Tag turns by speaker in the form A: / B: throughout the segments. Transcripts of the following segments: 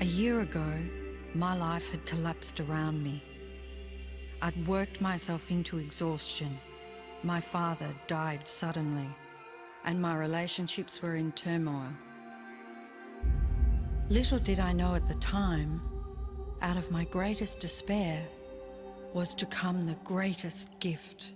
A: A year ago, my life had collapsed around me. I'd worked myself into exhaustion. My father died suddenly, and my relationships were in turmoil. Little did I know at the time, out of my greatest despair was to come the greatest gift.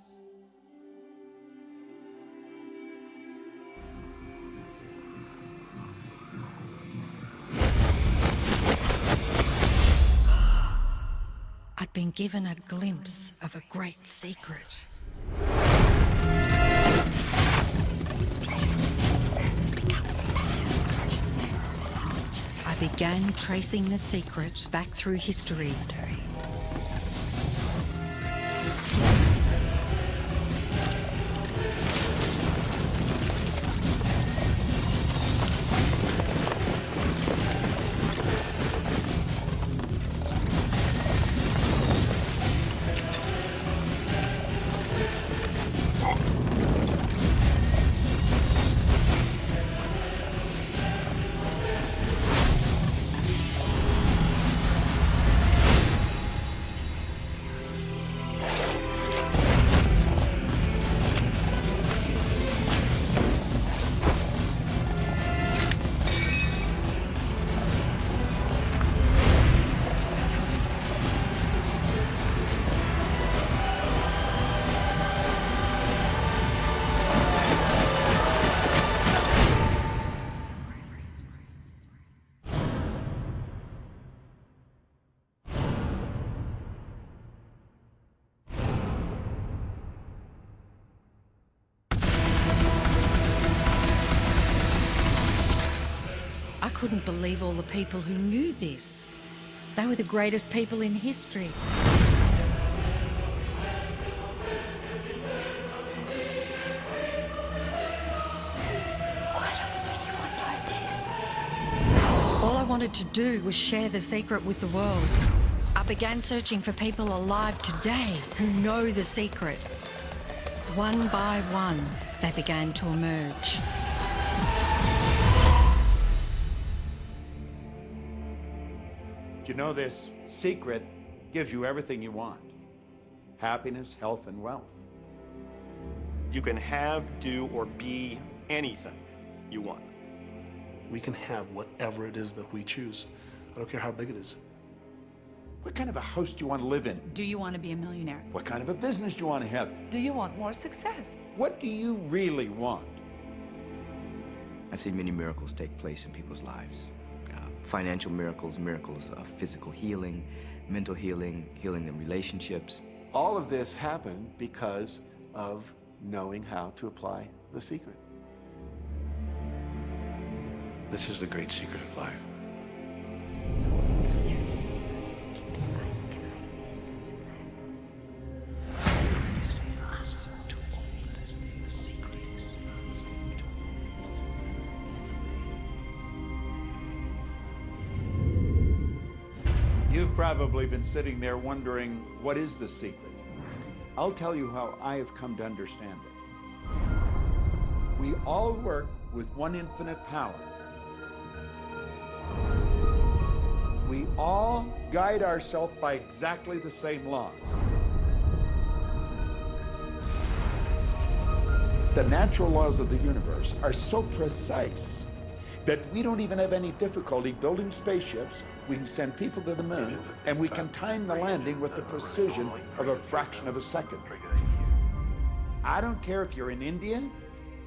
A: I'd been given a glimpse of a great secret. I began tracing the secret back through history. I couldn't believe all the people who knew this. They were the greatest people in history.
B: Why doesn't anyone know this?
A: All I wanted to do was share the secret with the world. I began searching for people alive today who know the secret. One by one, they began to emerge.
C: You know, this secret gives you everything you want. Happiness, health, and wealth.
D: You can have, do, or be anything you want.
E: We can have whatever it is that we choose. I don't care how big it is.
C: What kind of a house do you want to live in?
F: Do you want to be a millionaire?
C: What kind of a business do you want to have?
F: Do you want more success?
C: What do you really want?
G: I've seen many miracles take place in people's lives. Financial miracles, miracles of physical healing, mental healing, healing in relationships.
H: All of this happened because of knowing how to apply the secret.
E: This is the great secret of life.
C: You've probably been sitting there wondering, what is the secret? I'll tell you how I have come to understand it. We all work with one infinite power. We all guide ourselves by exactly the same laws. The natural laws of the universe are so precise that we don't even have any difficulty building spaceships. We can send people to the moon, and we can time the landing with the precision of a fraction of a second. I don't care if you're in India,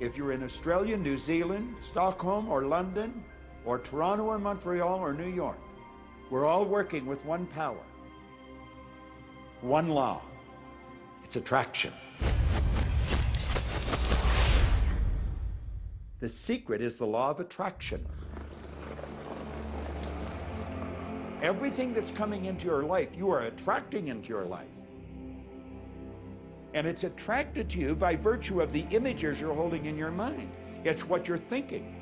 C: if you're in Australia, New Zealand, Stockholm, or London, or Toronto, or Montreal, or New York. We're all working with one power, one law. It's attraction. The secret is the law of attraction. Everything that's coming into your life, you are attracting into your life. And it's attracted to you by virtue of the images you're holding in your mind. It's what you're thinking.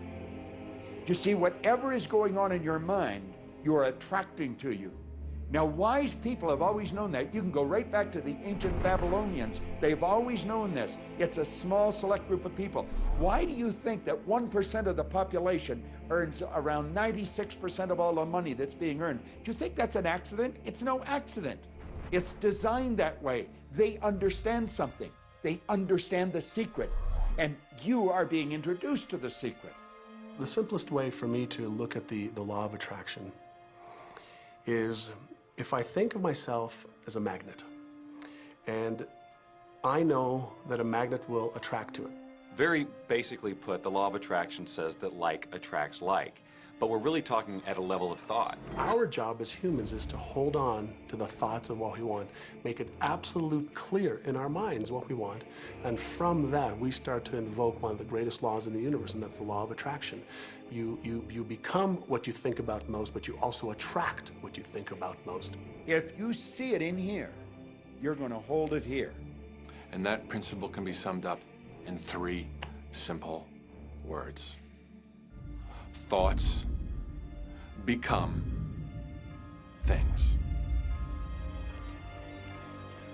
C: You see, whatever is going on in your mind, you are attracting to you. Now, wise people have always known that. You can go right back to the ancient Babylonians. They've always known this. It's a small, select group of people. Why do you think that 1% of the population earns around 96% of all the money that's being earned? Do you think that's an accident? It's no accident. It's designed that way. They understand something. They understand the secret. And you are being introduced to the secret.
E: The simplest way for me to look at the law of attraction is if I think of myself as a magnet, and I know that a magnet will attract to it.
I: Very basically put, the law of attraction says that like attracts like, but we're really talking at a level of thought.
E: Our job as humans is to hold on to the thoughts of what we want, make it absolute clear in our minds what we want, and from that we start to invoke one of the greatest laws in the universe, and that's the law of attraction. You become what you think about most, but you also attract what you think about most.
C: If you see it in here, you're going to hold it here.
J: And that principle can be summed up in 3 simple words. Thoughts become things.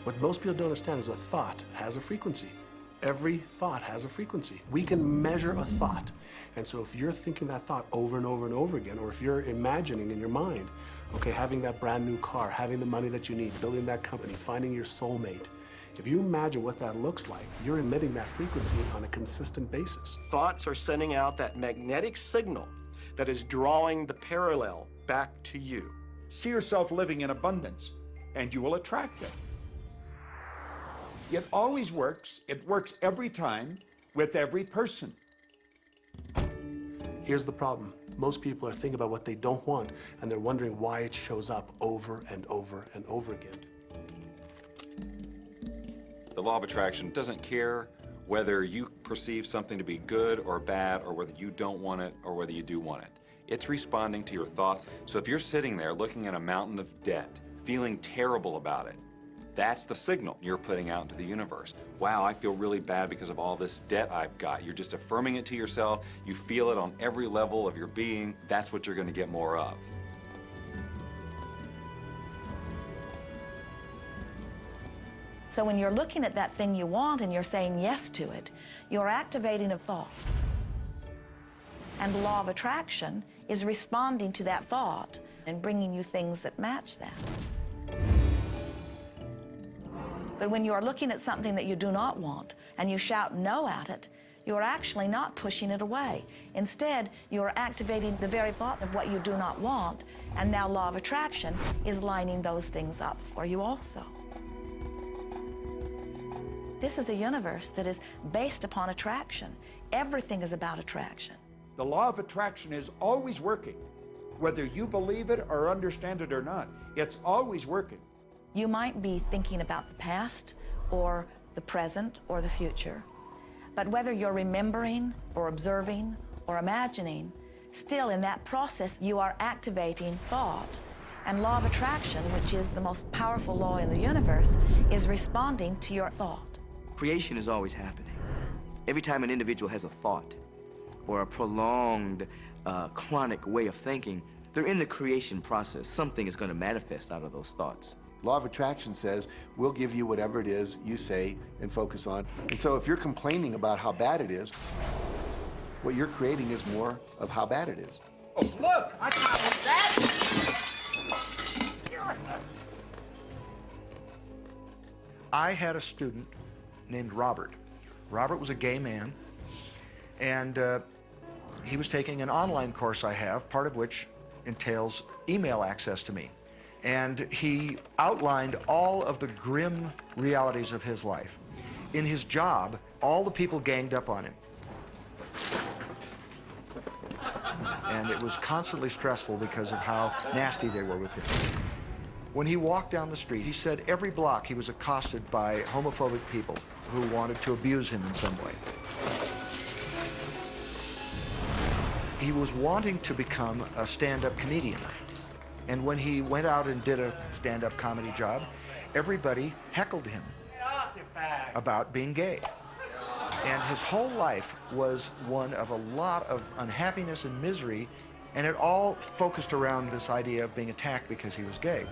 E: What most people don't understand is a thought has a frequency. Every thought has a frequency. We can measure a thought. And so if you're thinking that thought over and over and over again, or if you're imagining in your mind, okay, having that brand new car, having the money that you need, building that company, finding your soulmate, if you imagine what that looks like, you're emitting that frequency on a consistent basis.
D: Thoughts are sending out that magnetic signal that is drawing the parallel back to you.
C: See yourself living in abundance, and you will attract it. It always works. It works every time with every person.
E: Here's the problem. Most people are thinking about what they don't want, and they're wondering why it shows up over and over and over again.
I: The law of attraction doesn't care whether you perceive something to be good or bad, or whether you don't want it or whether you do want it. It's responding to your thoughts. So if you're sitting there looking at a mountain of debt, feeling terrible about it, that's the signal you're putting out into the universe. Wow, I feel really bad because of all this debt I've got. You're just affirming it to yourself. You feel it on every level of your being. That's what you're going to get more of.
K: So when you're looking at that thing you want and you're saying yes to it, you're activating a thought. And the law of attraction is responding to that thought and bringing you things that match that. But when you're looking at something that you do not want and you shout no at it, you're actually not pushing it away. Instead, you're activating the very thought of what you do not want, and now law of attraction is lining those things up for you also. This is a universe that is based upon attraction. Everything is about attraction.
C: The law of attraction is always working. Whether you believe it or understand it or not, it's always working.
K: You might be thinking about the past or the present or the future, but whether you're remembering or observing or imagining, still in that process you are activating thought. And law of attraction, which is the most powerful law in the universe, is responding to your thought.
G: Creation is always happening. Every time an individual has a thought or a prolonged, chronic way of thinking, they're in the creation process. Something is going to manifest out of those thoughts.
H: Law of attraction says, we'll give you whatever it is you say and focus on. And so if you're complaining about how bad it is, what you're creating is more of how bad it is.
C: Oh, look, I got that.
L: I had a student named Robert. Robert was a gay man, and he was taking an online course I have, part of which entails email access to me. And he outlined all of the grim realities of his life. In his job, all the people ganged up on him. And it was constantly stressful because of how nasty they were with him. When he walked down the street, he said every block he was accosted by homophobic people who wanted to abuse him in some way. He was wanting to become a stand-up comedian. And when he went out and did a stand-up comedy job, everybody heckled him about being gay. And his whole life was one of a lot of unhappiness and misery, and it all focused around this idea of being attacked because he was gay.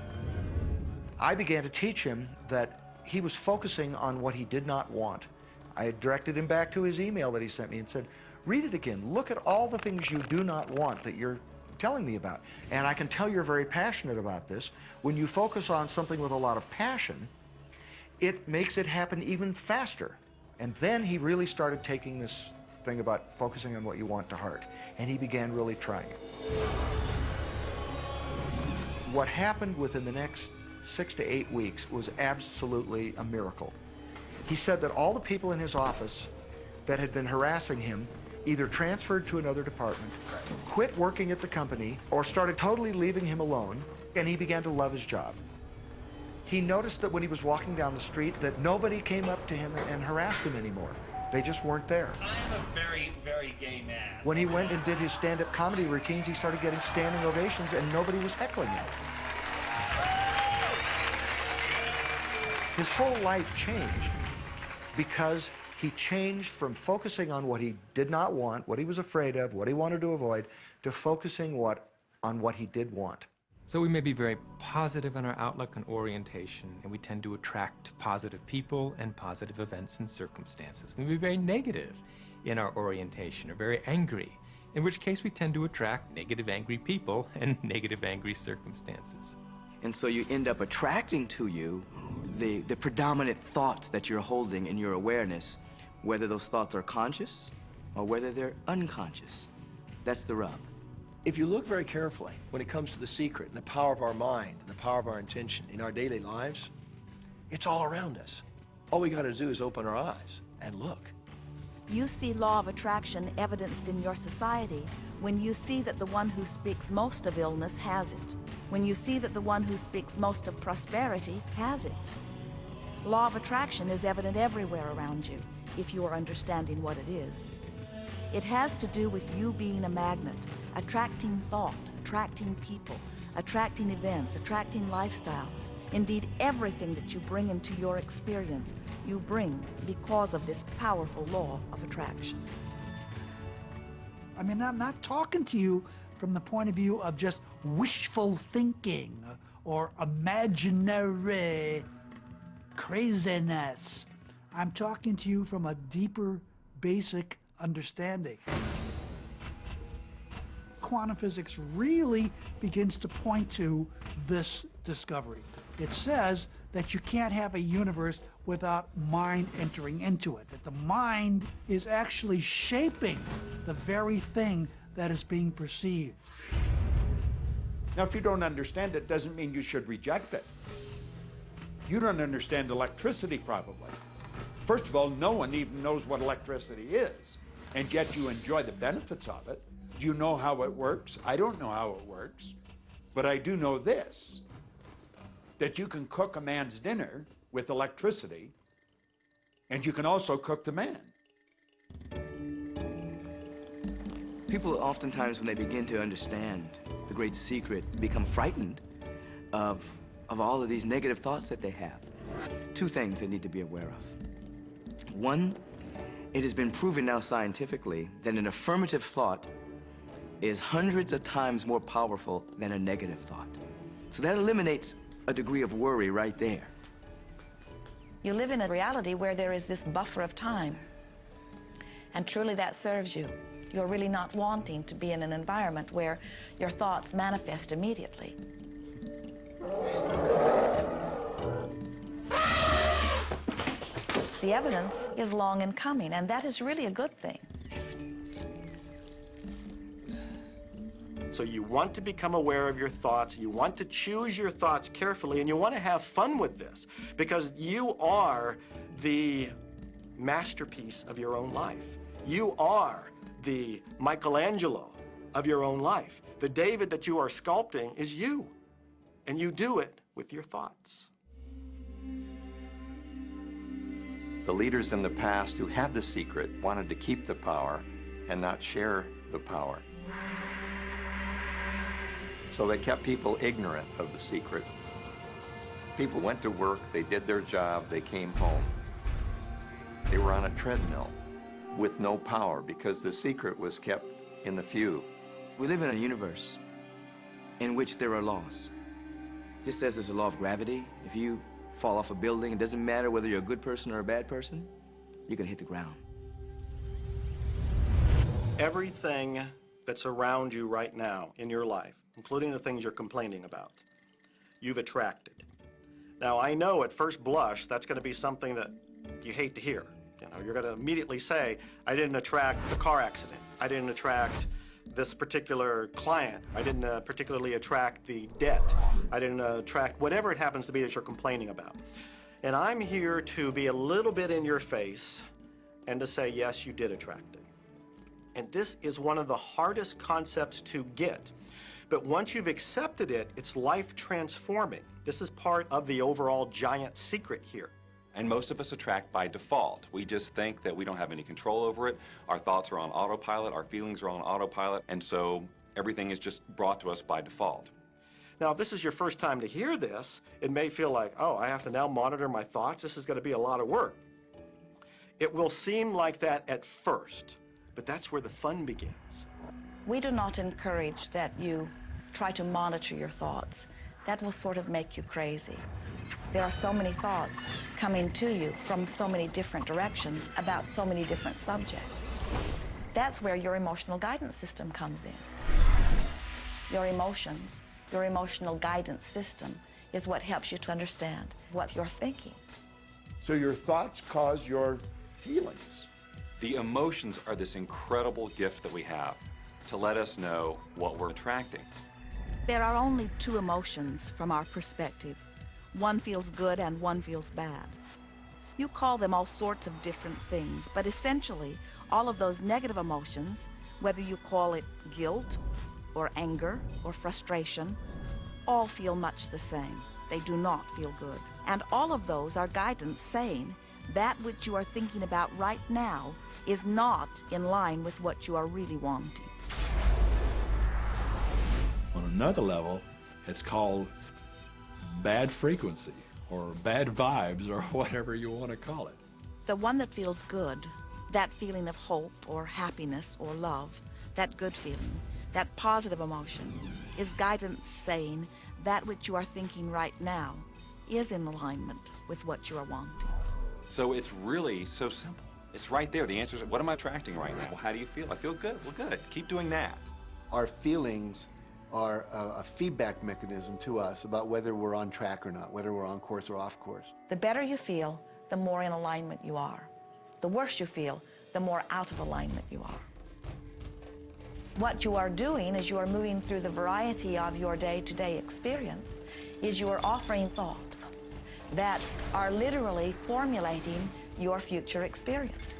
L: I began to teach him that he was focusing on what he did not want. I had directed him back to his email that he sent me and said, read it again. Look at all the things you do not want that you're telling me about. And I can tell you're very passionate about this. When you focus on something with a lot of passion, it makes it happen even faster. And then he really started taking this thing about focusing on what you want to heart. And he began really trying it. What happened within the next 6 to 8 weeks was absolutely a miracle. He said that all the people in his office that had been harassing him either transferred to another department, quit working at the company, or started totally leaving him alone, and he began to love his job. He noticed that when he was walking down the street that nobody came up to him and harassed him anymore. They just weren't there.
M: I am a very, very gay man.
L: When he went and did his stand-up comedy routines, he started getting standing ovations and nobody was heckling him. His whole life changed because he changed from focusing on what he did not want, what he was afraid of, what he wanted to avoid, to focusing on what he did want.
N: So we may be very positive in our outlook and orientation, and we tend to attract positive people and positive events and circumstances. We may be very negative in our orientation, or very angry, in which case we tend to attract negative, angry people and negative, angry circumstances.
G: And so you end up attracting to you the predominant thoughts that you're holding in your awareness, whether those thoughts are conscious or whether they're unconscious. That's the rub.
O: If you look very carefully when it comes to the secret and the power of our mind and the power of our intention in our daily lives, it's all around us. All we got to do is open our eyes and look.
K: You see law of attraction evidenced in your society when you see that the one who speaks most of illness has it. When you see that the one who speaks most of prosperity has it. Law of attraction is evident everywhere around you, if you are understanding what it is. It has to do with you being a magnet, attracting thought, attracting people, attracting events, attracting lifestyle. Indeed, everything that you bring into your experience, you bring because of this powerful law of attraction.
P: I mean, I'm not talking to you from the point of view of just wishful thinking or imaginary craziness. I'm talking to you from a deeper, basic understanding. Quantum physics really begins to point to this discovery. It says that you can't have a universe without mind entering into it, that the mind is actually shaping the very thing that is being perceived.
C: Now, if you don't understand it, doesn't mean you should reject it. You don't understand electricity, probably. First of all, no one even knows what electricity is, and yet you enjoy the benefits of it. Do you know how it works? I don't know how it works, but I do know this, that you can cook a man's dinner with electricity, and you can also cook the man.
G: People oftentimes, when they begin to understand the great secret, become frightened of all of these negative thoughts that they have. Two things they need to be aware of. One, it has been proven now scientifically that an affirmative thought is hundreds of times more powerful than a negative thought. So that eliminates a degree of worry right there.
K: You live in a reality where there is this buffer of time, and truly that serves you. You're really not wanting to be in an environment where your thoughts manifest immediately. The evidence is long in coming, and that is really a good thing.
D: So you want to become aware of your thoughts, you want to choose your thoughts carefully, and you want to have fun with this, because you are the masterpiece of your own life. You are the Michelangelo of your own life. The David that you are sculpting is you, and you do it with your thoughts.
Q: The leaders in the past who had the secret wanted to keep the power and not share the power. So they kept people ignorant of the secret. People went to work, they did their job, they came home. They were on a treadmill with no power because the secret was kept in the few.
G: We live in a universe in which there are laws. Just as there's a law of gravity, if you fall off a building, it doesn't matter whether you're a good person or a bad person, you're gonna hit the ground.
D: Everything that's around you right now in your life, including the things you're complaining about, you've attracted. Now, I know at first blush that's going to be something that you hate to hear. You know, you're going to immediately say, I didn't attract the car accident. I didn't attract this particular client. I didn't particularly attract the debt. I didn't attract whatever it happens to be that you're complaining about. And I'm here to be a little bit in your face and to say, yes, you did attract it. And this is one of the hardest concepts to get. But once you've accepted it, it's life transforming. This is part of the overall giant secret here.
I: And most of us attract by default. We just think that we don't have any control over it. Our thoughts are on autopilot, our feelings are on autopilot, and so everything is just brought to us by default.
D: Now, if this is your first time to hear this, it may feel like, oh, I have to now monitor my thoughts. This is going to be a lot of work. It will seem like that at first, but that's where the fun begins.
K: We do not encourage that you try to monitor your thoughts. That will sort of make you crazy. There are so many thoughts coming to you from so many different directions about so many different subjects. That's where your emotional guidance system comes in. Your emotions, your emotional guidance system is what helps you to understand what you're thinking.
C: So your thoughts cause your feelings.
I: The emotions are this incredible gift that we have to let us know what we're attracting.
K: There are only two emotions from our perspective. One feels good and one feels bad. You call them all sorts of different things, but essentially, all of those negative emotions, whether you call it guilt, or anger, or frustration, all feel much the same. They do not feel good. And all of those are guidance saying that which you are thinking about right now is not in line with what you are really wanting.
R: On another level, it's called bad frequency or bad vibes or whatever you want to call it.
K: The one that feels good, that feeling of hope or happiness or love, that good feeling, that positive emotion, is guidance saying that which you are thinking right now is in alignment with what you are wanting.
I: So it's really so simple. It's right there. The answer is, what am I attracting right now? Well, how do you feel? I feel good. Well, good. Keep doing that.
H: Our feelings are a feedback mechanism to us about whether we're on track or not, whether we're on course or off course.
K: The better you feel, the more in alignment you are. The worse you feel, the more out of alignment you are. What you are doing as you are moving through the variety of your day-to-day experience is you are offering thoughts that are literally formulating your future experience.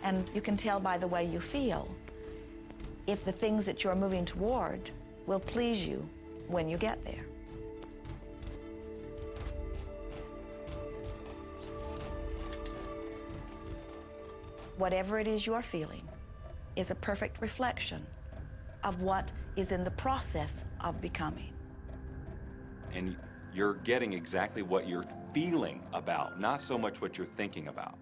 K: And you can tell by the way you feel if the things that you're moving toward will please you when you get there. Whatever it is you are feeling is a perfect reflection of what is in the process of becoming.
I: And you're getting exactly what you're feeling about, not so much what you're thinking about.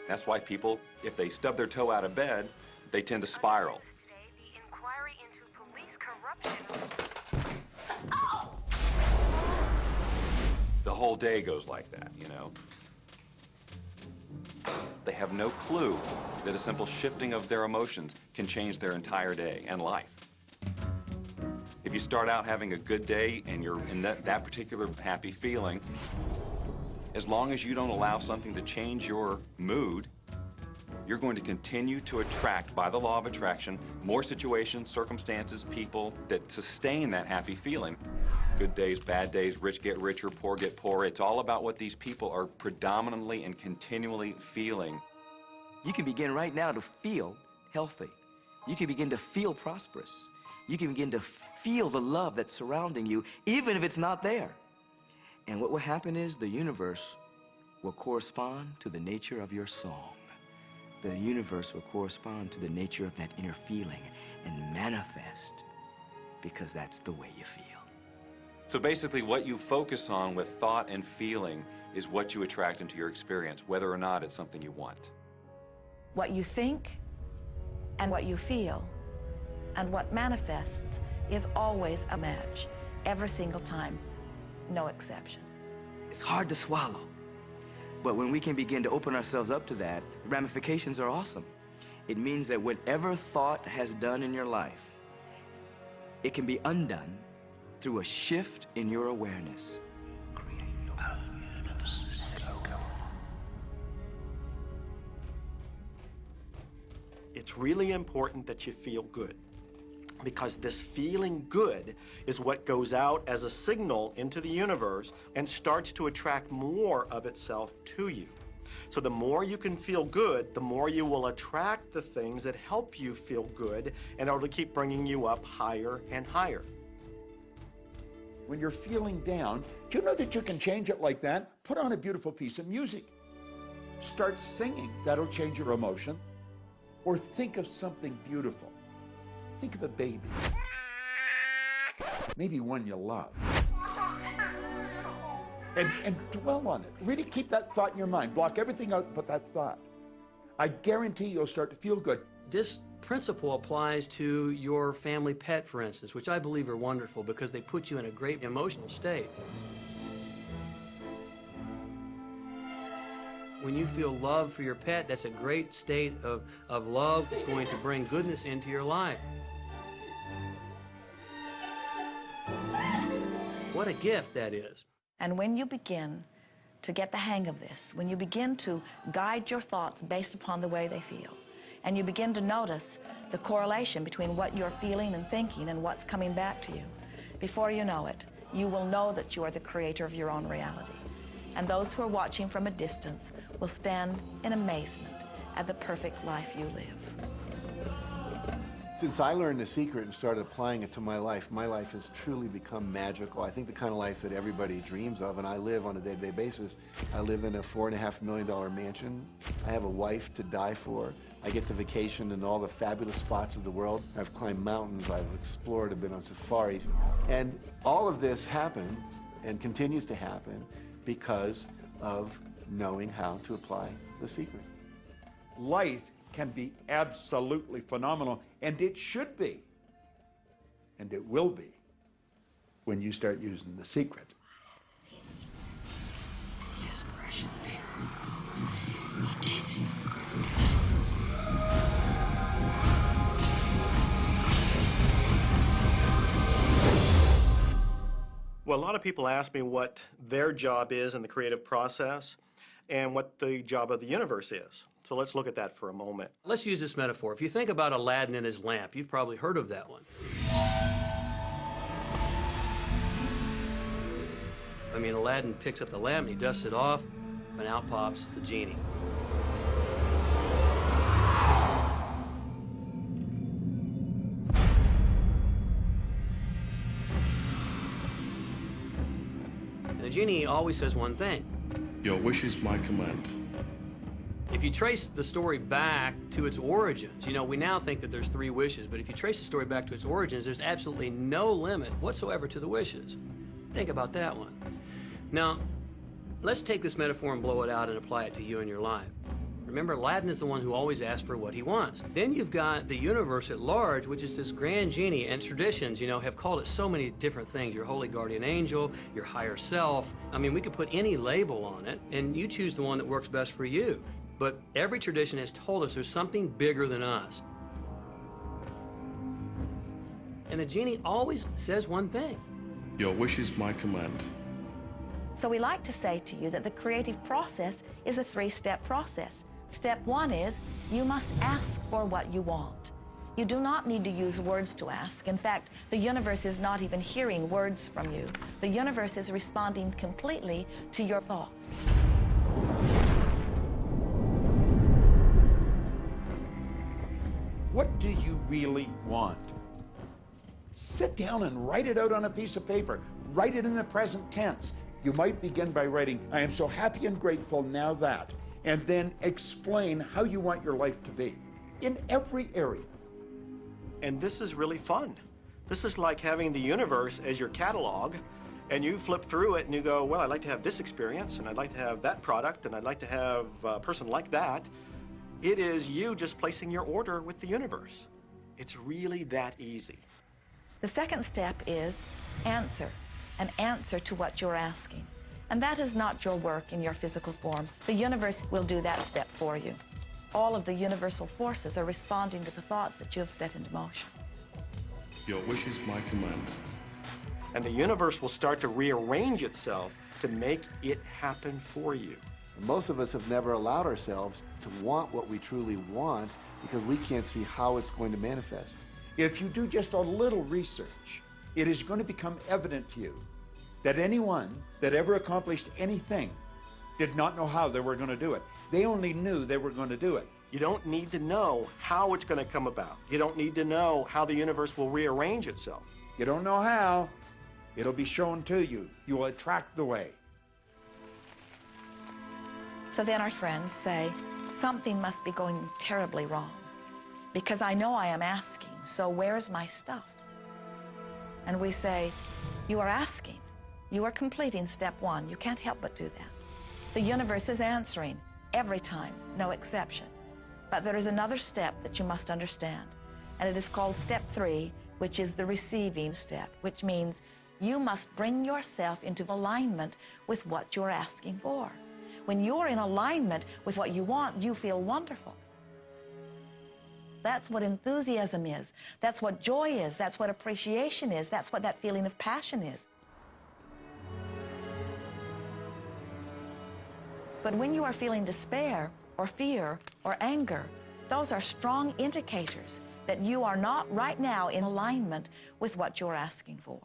I: That's why people, if they stub their toe out of bed, they tend to spiral. The whole day goes like that, you know. They have no clue that a simple shifting of their emotions can change their entire day and life. If you start out having a good day and you're in that particular happy feeling, as long as you don't allow something to change your mood, you're going to continue to attract, by the law of attraction, more situations, circumstances, people that sustain that happy feeling. Good days, bad days, rich get richer, poor get poorer. It's all about what these people are predominantly and continually feeling.
G: You can begin right now to feel healthy. You can begin to feel prosperous. You can begin to feel the love that's surrounding you, even if it's not there. And what will happen is the universe will correspond to the nature of your song. The universe will correspond to the nature of that inner feeling and manifest, because that's the way you feel.
I: So basically what you focus on with thought and feeling is what you attract into your experience, whether or not it's something you want.
K: What you think and what you feel and what manifests is always a match. every single time, no exception.
G: It's hard to swallow. But when we can begin to open ourselves up to that, the ramifications are awesome. It means that whatever thought has done in your life, it can be undone through a shift in your awareness.
D: It's really important that you feel good, because this feeling good is what goes out as a signal into the universe and starts to attract more of itself to you. So the more you can feel good, the more you will attract the things that help you feel good and it'll keep bringing you up higher and higher.
C: When you're feeling down, do you know that you can change it like that? Put on a beautiful piece of music. Start singing. That'll change your emotion. Or think of something beautiful. Think of a baby. Maybe one you love. And dwell on it. Really keep that thought in your mind. Block everything out but that thought. I guarantee you'll start to feel good.
S: This principle applies to your family pet, for instance, which I believe are wonderful because they put you in a great emotional state. When you feel love for your pet, that's a great state of love. It's going to bring goodness into your life. What a gift that is.
K: And when you begin to get the hang of this, when you begin to guide your thoughts based upon the way they feel, and you begin to notice the correlation between what you're feeling and thinking and what's coming back to you, before you know it, you will know that you are the creator of your own reality. And those who are watching from a distance will stand in amazement at the perfect life you live.
H: Since I learned the secret and started applying it to my life has truly become magical. I think the kind of life that everybody dreams of, and I live on a day-to-day basis. I live in a $4.5 million mansion. I have a wife to die for. I get to vacation in all the fabulous spots of the world. I've climbed mountains, I've explored, I've been on safaris. And all of this happened and continues to happen because of knowing how to apply the secret.
C: Life can be absolutely phenomenal, and it should be, and it will be, when you start using the secret.
D: Well, a lot of people ask me what their job is in the creative process and what the job of the universe is. So let's look at that for a moment.
S: Let's use this metaphor. If you think about Aladdin and his lamp, you've probably heard of that one. I mean, Aladdin picks up the lamp and he dusts it off, and out pops the genie. And the genie always says one thing.
R: Your wish is my command.
S: If you trace the story back to its origins, you know, we now think that there's 3 wishes, but if you trace the story back to its origins, there's absolutely no limit whatsoever to the wishes. Think about that one. Now, let's take this metaphor and blow it out and apply it to you in your life. Remember, Aladdin is the one who always asks for what he wants. Then you've got the universe at large, which is this grand genie, and traditions, you know, have called it so many different things. Your holy guardian angel, your higher self. I mean, we could put any label on it, and you choose the one that works best for you. But every tradition has told us there's something bigger than us. And the genie always says one thing.
R: Your wish is my command.
K: So we like to say to you that the creative process is a 3-step process. Step 1 is you must ask for what you want. You do not need to use words to ask. In fact, the universe is not even hearing words from you. The universe is responding completely to your thought.
C: What do you really want? Sit down and write it out on a piece of paper. Write it in the present tense. You might begin by writing, I am so happy and grateful now that, and then explain how you want your life to be in every area.
D: And this is really fun. This is like having the universe as your catalog, and you flip through it and you go, well, I'd like to have this experience, and I'd like to have that product, and I'd like to have a person like that. It is you just placing your order with the universe. It's really that easy.
K: The second step is answer, an answer to what you're asking. And that is not your work in your physical form. The universe will do that step for you. All of the universal forces are responding to the thoughts that you have set into motion.
E: Your wish is my command.
D: And the universe will start to rearrange itself to make it happen for you.
H: Most of us have never allowed ourselves to want what we truly want because we can't see how it's going to manifest.
C: If you do just a little research, it is going to become evident to you that anyone that ever accomplished anything did not know how they were going to do it. They only knew they were going to do it.
D: You don't need to know how it's going to come about. You don't need to know how the universe will rearrange itself.
C: You don't know how, it'll be shown to you. You will attract the way.
K: So then our friends say, something must be going terribly wrong because I know I am asking, so where's my stuff? And we say, you are asking. You are completing step one. You can't help but do that. The universe is answering every time, no exception. But there is another step that you must understand, and it is called step 3, which is the receiving step, which means you must bring yourself into alignment with what you're asking for. When you're in alignment with what you want, you feel wonderful. That's what enthusiasm is. That's what joy is. That's what appreciation is. That's what that feeling of passion is. But when you are feeling despair or fear or anger, those are strong indicators that you are not right now in alignment with what you're asking for.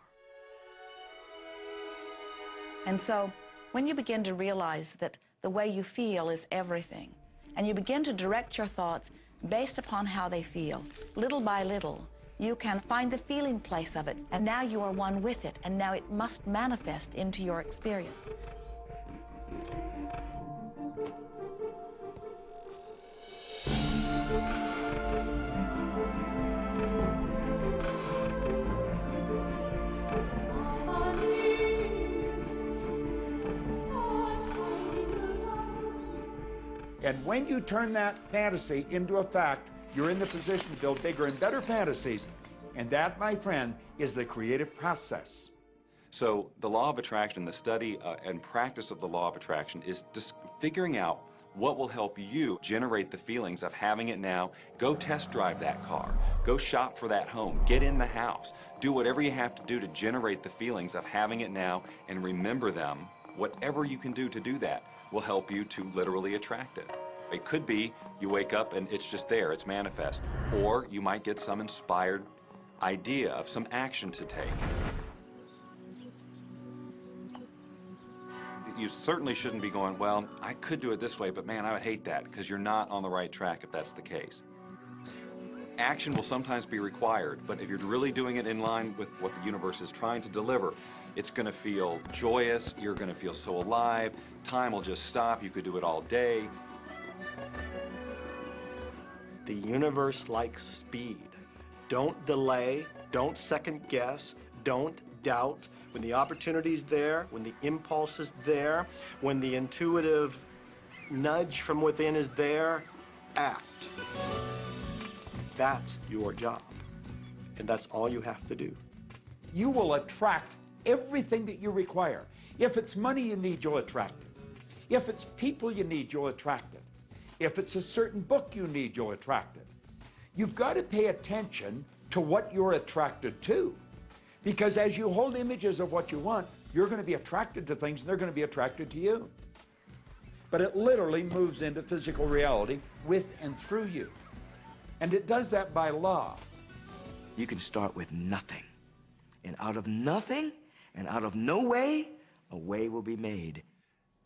K: And so when you begin to realize that the way you feel is everything, and you begin to direct your thoughts based upon how they feel, little by little, you can find the feeling place of it, and now you are one with it, and now it must manifest into your experience.
C: And when you turn that fantasy into a fact, you're in the position to build bigger and better fantasies. And that, my friend, is the creative process.
I: So the law of attraction, the study and practice of the law of attraction is just figuring out what will help you generate the feelings of having it now. Go test drive that car. Go shop for that home. Get in the house. Do whatever you have to do to generate the feelings of having it now and remember them. Whatever you can do to do that will help you to literally attract it. It could be you wake up and it's just there, it's manifest. Or you might get some inspired idea of some action to take. You certainly shouldn't be going, well, I could do it this way, but man, I would hate that, because you're not on the right track if that's the case. Action will sometimes be required, but if you're really doing it in line with what the universe is trying to deliver, it's going to feel joyous, you're going to feel so alive, time will just stop, you could do it all day.
D: The universe likes speed. Don't delay, don't second guess, don't doubt. When the opportunity's there, when the impulse is there, when the intuitive nudge from within is there, act. That's your job. And that's all you have to do.
C: You will attract everything that you require. If it's money you need, you'll attract it. If it's people you need, you'll attract it. If it's a certain book you need, you'll attract it. You've got to pay attention to what you're attracted to. Because as you hold images of what you want, you're going to be attracted to things and they're going to be attracted to you. But it literally moves into physical reality with and through you. And it does that by law.
G: You can start with nothing. And out of nothing, and out of no way, a way will be made.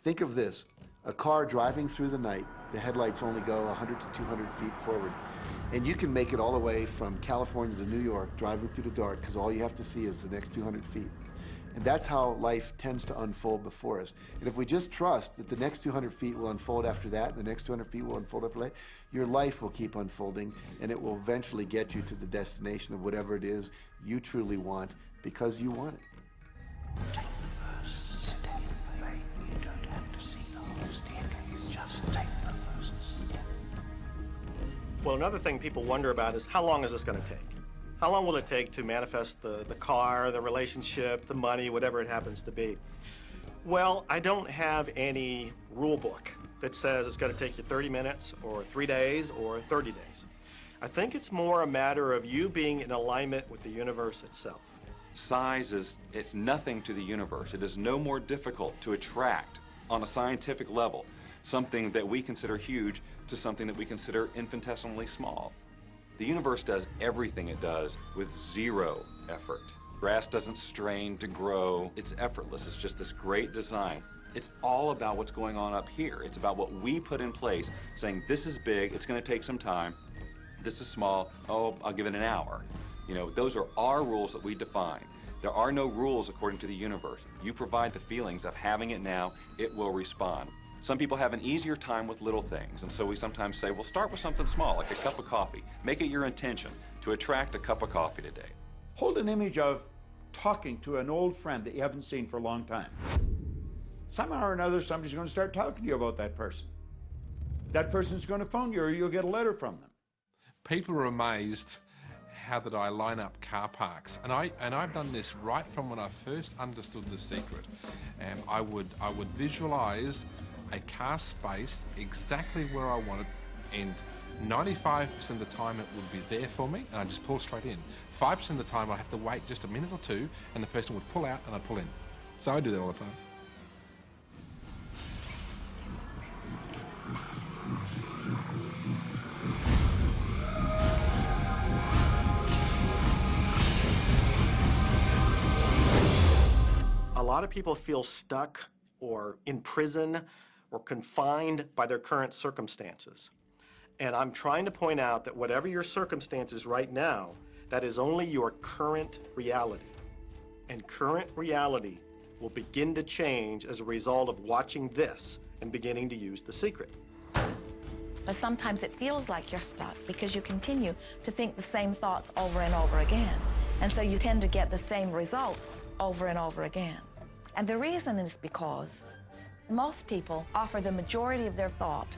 H: Think of this, a car driving through the night, the headlights only go 100 to 200 feet forward. And you can make it all the way from California to New York, driving through the dark, because all you have to see is the next 200 feet. And that's how life tends to unfold before us. And if we just trust that the next 200 feet will unfold after that, the next 200 feet will unfold after that, your life will keep unfolding, and it will eventually get you to the destination of whatever it is you truly want, because you want it.
B: Take the first step, babe. You don't have to see the whole staircase. Just take the first step.
D: Well, another thing people wonder about is how long is this going to take? How long will it take to manifest the car, the relationship, the money, whatever it happens to be? Well, I don't have any rule book that says it's going to take you 30 minutes or 3 days or 30 days. I think it's more a matter of you being in alignment with the universe itself.
I: Size it's nothing to the universe. It is no more difficult to attract on a scientific level something that we consider huge to something that we consider infinitesimally small. The universe does everything it does with zero effort. Grass doesn't strain to grow. It's effortless. It's just this great design. It's all about what's going on up here. It's about what we put in place, saying this is big, it's going to take some time. This is small, oh, I'll give it an hour. You know, those are our rules that we define. There are no rules according to the universe. You provide the feelings of having it now, it will respond. Some people have an easier time with little things, and so we sometimes say, well, start with something small, like a cup of coffee. Make it your intention to attract a cup of coffee today.
C: Hold an image of talking to an old friend that you haven't seen for a long time. Somehow or another, somebody's going to start talking to you about that person. That person's going to phone you, or you'll get a letter from them.
T: People are amazed how that I line up car parks, and I've done this right from when I first understood the secret. I would visualize a car space exactly where I want it, and 95% of the time it would be there for me, and I just pull straight in. 5% of the time I have to wait just a minute or two, and the person would pull out and I'd pull in. So I do that all the time.
D: A lot of people feel stuck or in prison or confined by their current circumstances. And I'm trying to point out that whatever your circumstances right now, that is only your current reality. And current reality will begin to change as a result of watching this and beginning to use the secret.
K: But sometimes it feels like you're stuck because you continue to think the same thoughts over and over again. And so you tend to get the same results over and over again. And the reason is because most people offer the majority of their thought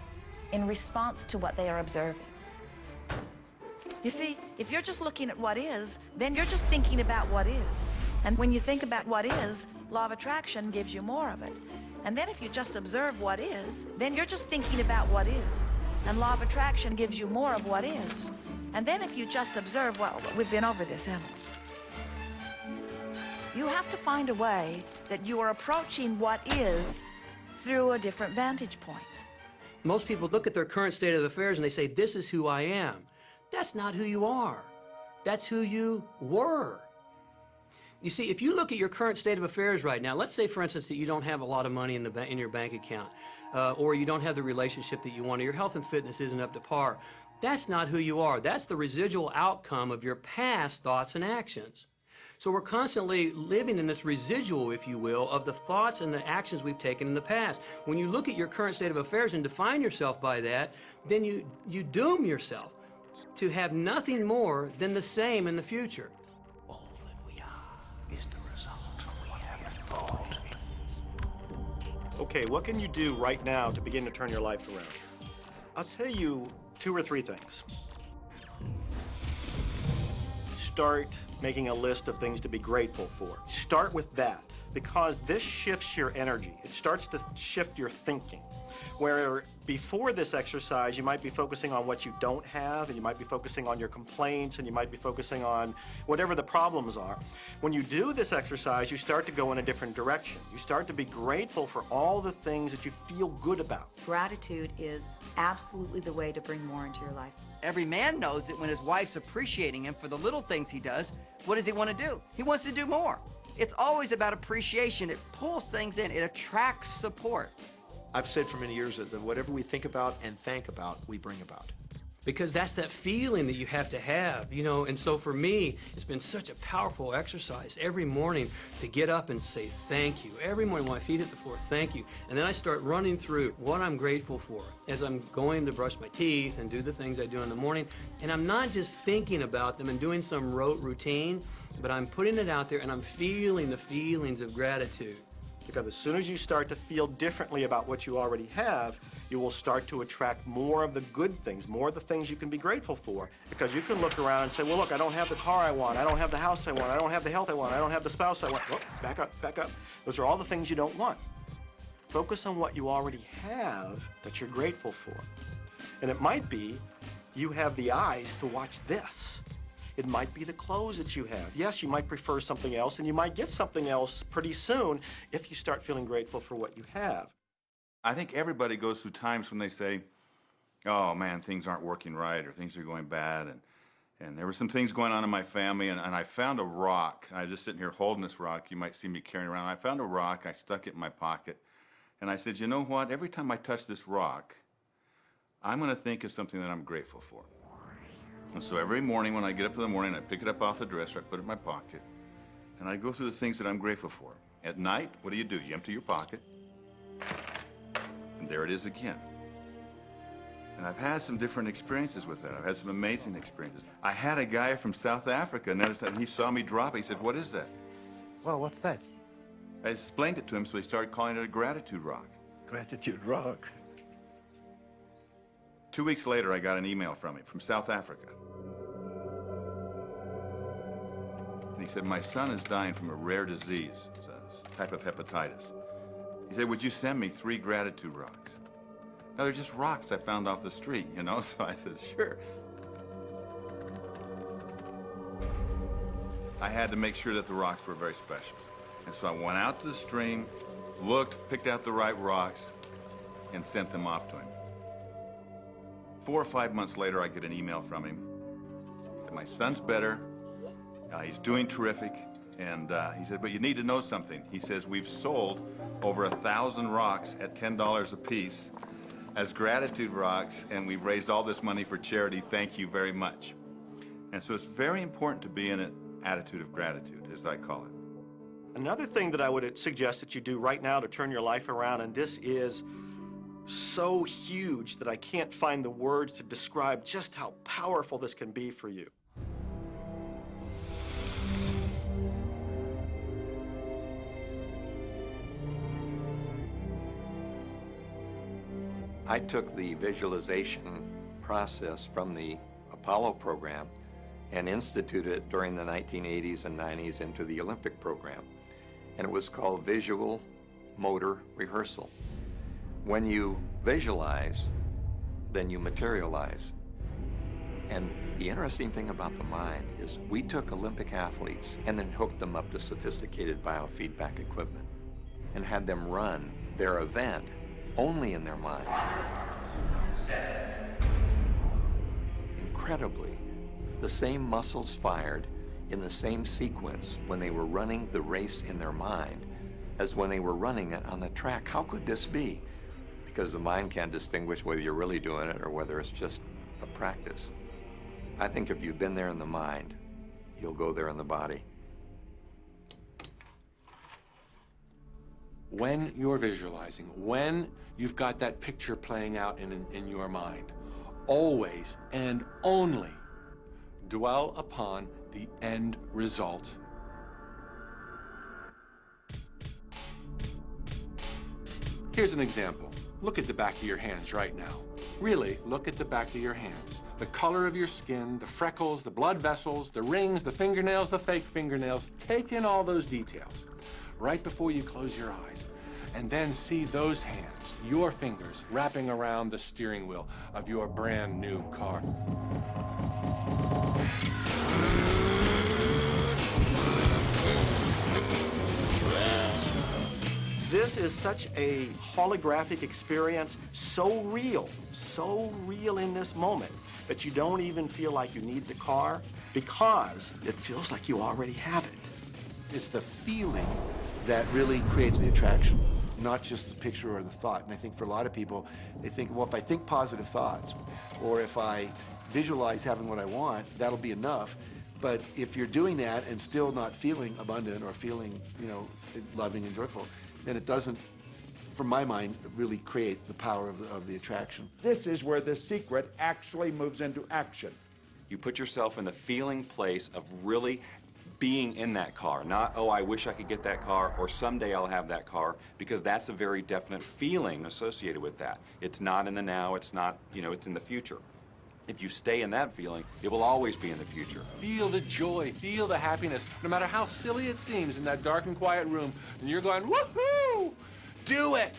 K: in response to what they are observing. You see, if you're just looking at what is, then you're just thinking about what is. And when you think about what is, law of attraction gives you more of it. And then if you just observe what is, then you're just thinking about what is. And law of attraction gives you more of what is. And then if you just observe, well, we've been over this, haven't we? You have to find a way that you are approaching what is through a different vantage point.
S: Most people look at their current state of affairs and they say, this is who I am. That's not who you are. That's who you were. You see, if you look at your current state of affairs right now, let's say, for instance, that you don't have a lot of money in your bank account, or you don't have the relationship that you want, or your health and fitness isn't up to par. That's not who you are. That's the residual outcome of your past thoughts and actions. So we're constantly living in this residual, if you will, of the thoughts and the actions we've taken in the past. When you look at your current state of affairs and define yourself by that, then you doom yourself to have nothing more than the same in the future.
B: All that we are is the result of what we have thought.
D: Okay, what can you do right now to begin to turn your life around? I'll tell you 2 or 3 things. Start making a list of things to be grateful for. Start with that, because this shifts your energy. It starts to shift your thinking. Where before this exercise, you might be focusing on what you don't have, and you might be focusing on your complaints, and you might be focusing on whatever the problems are. When you do this exercise, you start to go in a different direction. You start to be grateful for all the things that you feel good about.
U: Gratitude is absolutely the way to bring more into your life.
V: Every man knows that when his wife's appreciating him for the little things he does, what does he want to do? He wants to do more. It's always about appreciation. It pulls things in. It attracts support.
O: I've said for many years that whatever we think about and thank about, we bring about.
S: Because that's that feeling that you have to have, you know. And so for me, it's been such a powerful exercise every morning to get up and say thank you. Every morning when my feet hit the floor, thank you. And then I start running through what I'm grateful for as I'm going to brush my teeth and do the things I do in the morning. And I'm not just thinking about them and doing some rote routine, but I'm putting it out there and I'm feeling the feelings of gratitude.
D: Because as soon as you start to feel differently about what you already have, You will start to attract more of the good things, more of the things you can be grateful for. Because you can look around and say, well, look, I don't have the car I want. I don't have the house I want. I don't have the health I want. I don't have the spouse I want. Oh, back up, back up. Those are all the things you don't want. Focus on what you already have that you're grateful for. And it might be you have the eyes to watch this. It might be the clothes that you have. Yes, you might prefer something else, and you might get something else pretty soon if you start feeling grateful for what you have.
A: I think everybody goes through times when they say, oh man, things aren't working right, or things are going bad, and there were some things going on in my family, and I found a rock. I was just sitting here holding this rock. You might see me carrying around. I found a rock. I stuck it in my pocket, and I said, you know what? Every time I touch this rock, I'm going to think of something that I'm grateful for. And so every morning when I get up in the morning, I pick it up off the dresser, I put it in my pocket, and I go through the things that I'm grateful for. At night, what do? You empty your pocket, and there it is again. And I've had some different experiences with that. I've had some amazing experiences. I had a guy from South Africa, and he saw me drop it. He said, what is that?
O: Well, what's that?
A: I explained it to him, so he started calling it a gratitude rock.
O: Gratitude rock.
A: 2 weeks later, I got an email from him, from South Africa. And he said, my son is dying from a rare disease. It's a type of hepatitis. He said, would you send me 3 gratitude rocks? Now, they're just rocks I found off the street, you know? So I said, sure. I had to make sure that the rocks were very special. And so I went out to the stream, looked, picked out the right rocks, and sent them off to him. 4 or 5 months later, I get an email from him. That my son's better, he's doing terrific, and he said, but you need to know something. He says, we've sold over 1,000 rocks at $10 a piece as gratitude rocks, and we've raised all this money for charity. Thank you very much. And so it's very important to be in an attitude of gratitude, as I call it.
D: Another thing that I would suggest that you do right now to turn your life around, and this is so huge that I can't find the words to describe just how powerful this can be for you.
Q: I took the visualization process from the Apollo program and instituted it during the 1980s and 90s into the Olympic program. And it was called visual motor rehearsal. When you visualize, then you materialize. And the interesting thing about the mind is we took Olympic athletes and then hooked them up to sophisticated biofeedback equipment and had them run their event only in their mind. Incredibly, the same muscles fired in the same sequence when they were running the race in their mind as when they were running it on the track. How could this be? Because the mind can't distinguish whether you're really doing it or whether it's just a practice. I think if you've been there in the mind, you'll go there in the body.
T: When you're visualizing, when you've got that picture playing out in your mind, always and only dwell upon the end result. Here's an example. Look at the back of your hands right now. Really, look at the back of your hands. The color of your skin, the freckles, the blood vessels, the rings, the fingernails, the fake fingernails. Take in all those details right before you close your eyes. And then see those hands, your fingers, wrapping around the steering wheel of your brand new car.
D: This is such a holographic experience, so real in this moment, that you don't even feel like you need the car because it feels like you already have it.
H: It's the feeling that really creates the attraction, not just the picture or the thought. And I think for a lot of people, they think, well, if I think positive thoughts, or if I visualize having what I want, that'll be enough. But if you're doing that and still not feeling abundant or feeling, loving and joyful, then it doesn't, from my mind, really create the power of the attraction.
C: This is where the secret actually moves into action.
I: You put yourself in the feeling place of really being in that car, not, oh, I wish I could get that car, or someday I'll have that car, because that's a very definite feeling associated with that. It's not in the now, it's not, you know, it's in the future. If you stay in that feeling, it will always be in the future.
T: Feel the joy, feel the happiness, no matter how silly it seems in that dark and quiet room, and you're going, woohoo! Do it!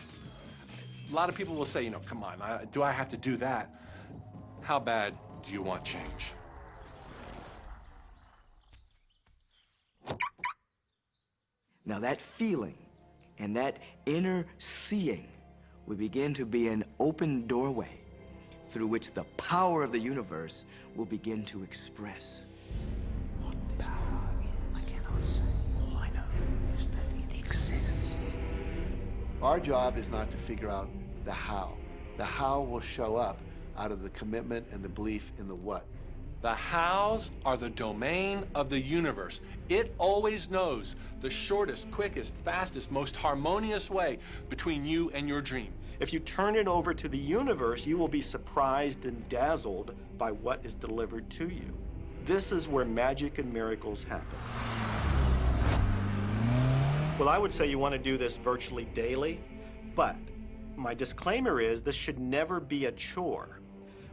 T: A lot of people will say, you know, come on, do I have to do that? How bad do you want change?
G: Now that feeling and that inner seeing will begin to be an open doorway through which the power of the universe will begin to express.
B: What power is, I cannot say. All I know is that it exists.
H: Our job is not to figure out the how. The how will show up out of the commitment and the belief in the what.
T: The hows are the domain of the universe. It always knows the shortest, quickest, fastest, most harmonious way between you and your dream.
D: If you turn it over to the universe, you will be surprised and dazzled by what is delivered to you. This is where magic and miracles happen. Well, I would say you want to do this virtually daily, but my disclaimer is this should never be a chore.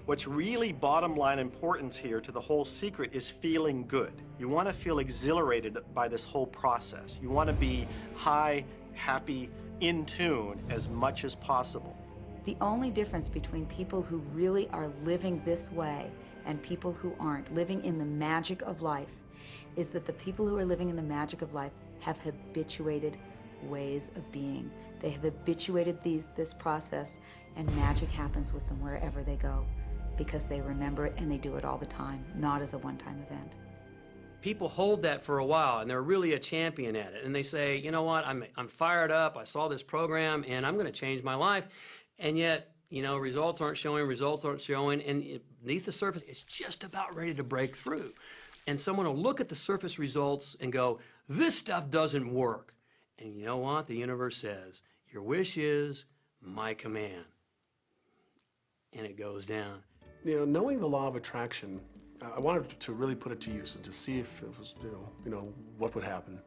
D: What's really bottom line importance here to the whole secret is feeling good. You want to feel exhilarated by this whole process. You want to be high, happy, in tune as much as possible.
U: The only difference between people who really are living this way and people who aren't, living in the magic of life, is that the people who are living in the magic of life have habituated ways of being. They have habituated this process, and magic happens with them wherever they go, because they remember it and they do it all the time, not as a one-time event.
S: People hold that for a while, and they're really a champion at it. And they say, you know what, I'm fired up, I saw this program, and I'm going to change my life. And yet, you know, results aren't showing, and beneath the surface, it's just about ready to break through. And someone will look at the surface results and go, this stuff doesn't work. And you know what? The universe says, your wish is my command. And it goes down.
E: You know, knowing the law of attraction, I wanted to really put it to use and to see if it was, you know, what would happen.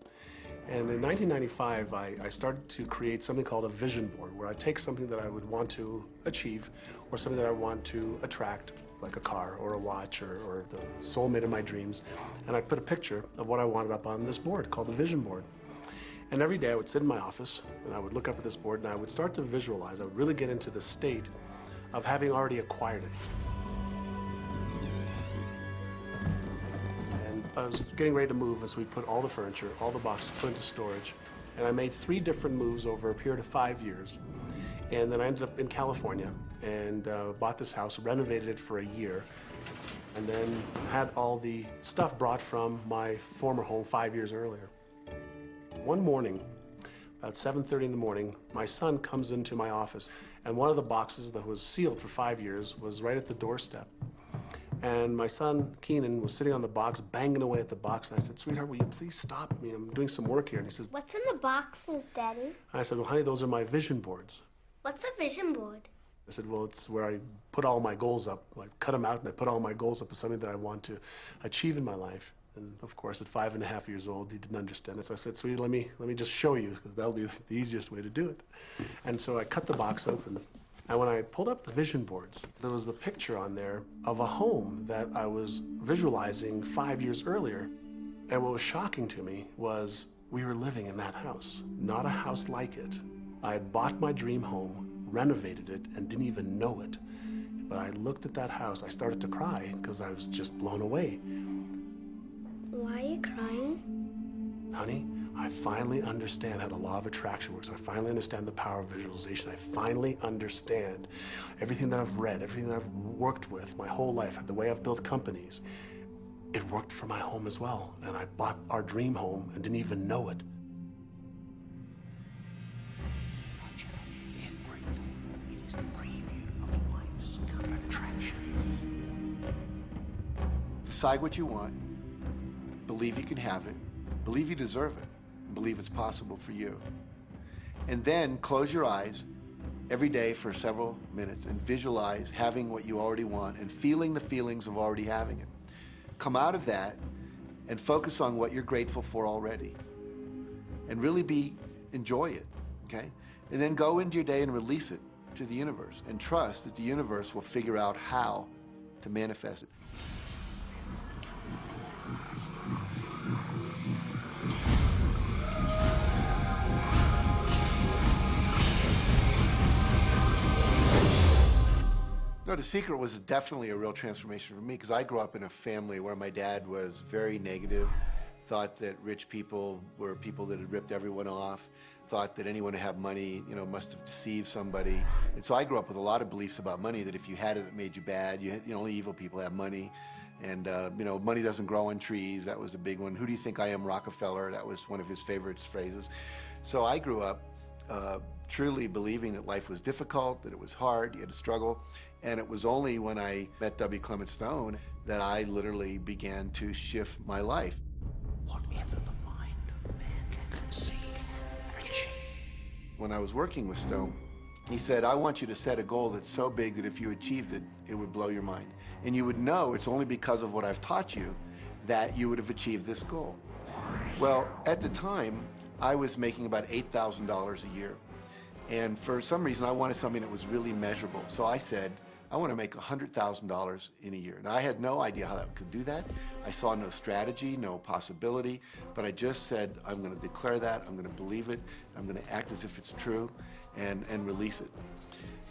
E: And in 1995, I started to create something called a vision board, where I take something that I would want to achieve, or something that I want to attract, like a car or a watch or the soulmate of my dreams, and I'd put a picture of what I wanted up on this board called the vision board. And every day I would sit in my office and I would look up at this board and I would start to visualize. I would really get into the state of having already acquired it. And I was getting ready to move, as we put all the furniture, all the boxes put into storage. And I made 3 different moves over a period of 5 years. And then I ended up in California and bought this house, renovated it for a year, and then had all the stuff brought from my former home 5 years earlier. One morning, about 7:30 in the morning, my son comes into my office, and one of the boxes that was sealed for 5 years was right at the doorstep. And my son, Keenan, was sitting on the box, banging away at the box, and I said, sweetheart, will you please stop? I mean, I'm doing some work here. And he says,
F: what's in the boxes, Daddy?
E: and I said, well, honey, those are my vision boards.
F: What's a vision board?
E: I said, well, it's where I put all my goals up. I cut them out and I put all my goals up as something that I want to achieve in my life. And of course, at 5.5 years old, he didn't understand it. So I said, sweetie, let me just show you, because that'll be the easiest way to do it. And so I cut the box open. And when I pulled up the vision boards, there was a picture on there of a home that I was visualizing 5 years earlier. And what was shocking to me was we were living in that house, not a house like it. I had bought my dream home, renovated it, and didn't even know it. But I looked at that house, I started to cry because I was just blown away.
F: Why are you crying?
E: Honey, I finally understand how the law of attraction works. I finally understand the power of visualization. I finally understand everything that I've read, everything that I've worked with my whole life, the way I've built companies. It worked for my home as well. And I bought our dream home and didn't even know it.
H: Decide what you want, believe you can have it, believe you deserve it, and believe it's possible for you. And then close your eyes every day for several minutes and visualize having what you already want and feeling the feelings of already having it. Come out of that and focus on what you're grateful for already. And really enjoy it, okay? And then go into your day and release it to the universe and trust that the universe will figure out how to manifest it. No, The Secret was definitely a real transformation for me because I grew up in a family where my dad was very negative, thought that rich people were people that had ripped everyone off, thought that anyone who had money, you know, must have deceived somebody. And so I grew up with a lot of beliefs about money, that if you had it, it made you bad. Only evil people have money. And, you know, money doesn't grow on trees. That was a big one. Who do you think I am, Rockefeller? That was one of his favorite phrases. So I grew up truly believing that life was difficult, that it was hard, you had to struggle. And it was only when I met W. Clement Stone that I literally began to shift my life.
B: Whatever the mind of man can conceive, achieve.
H: When I was working with Stone, he said, I want you to set a goal that's so big that if you achieved it, it would blow your mind. And you would know it's only because of what I've taught you that you would have achieved this goal. Well, at the time, I was making about $8,000 a year. And for some reason, I wanted something that was really measurable. So I said, I want to make $100,000 in a year. Now, I had no idea how I could do that. I saw no strategy, no possibility, but I just said, I'm going to declare that, I'm going to believe it, I'm going to act as if it's true, and release it.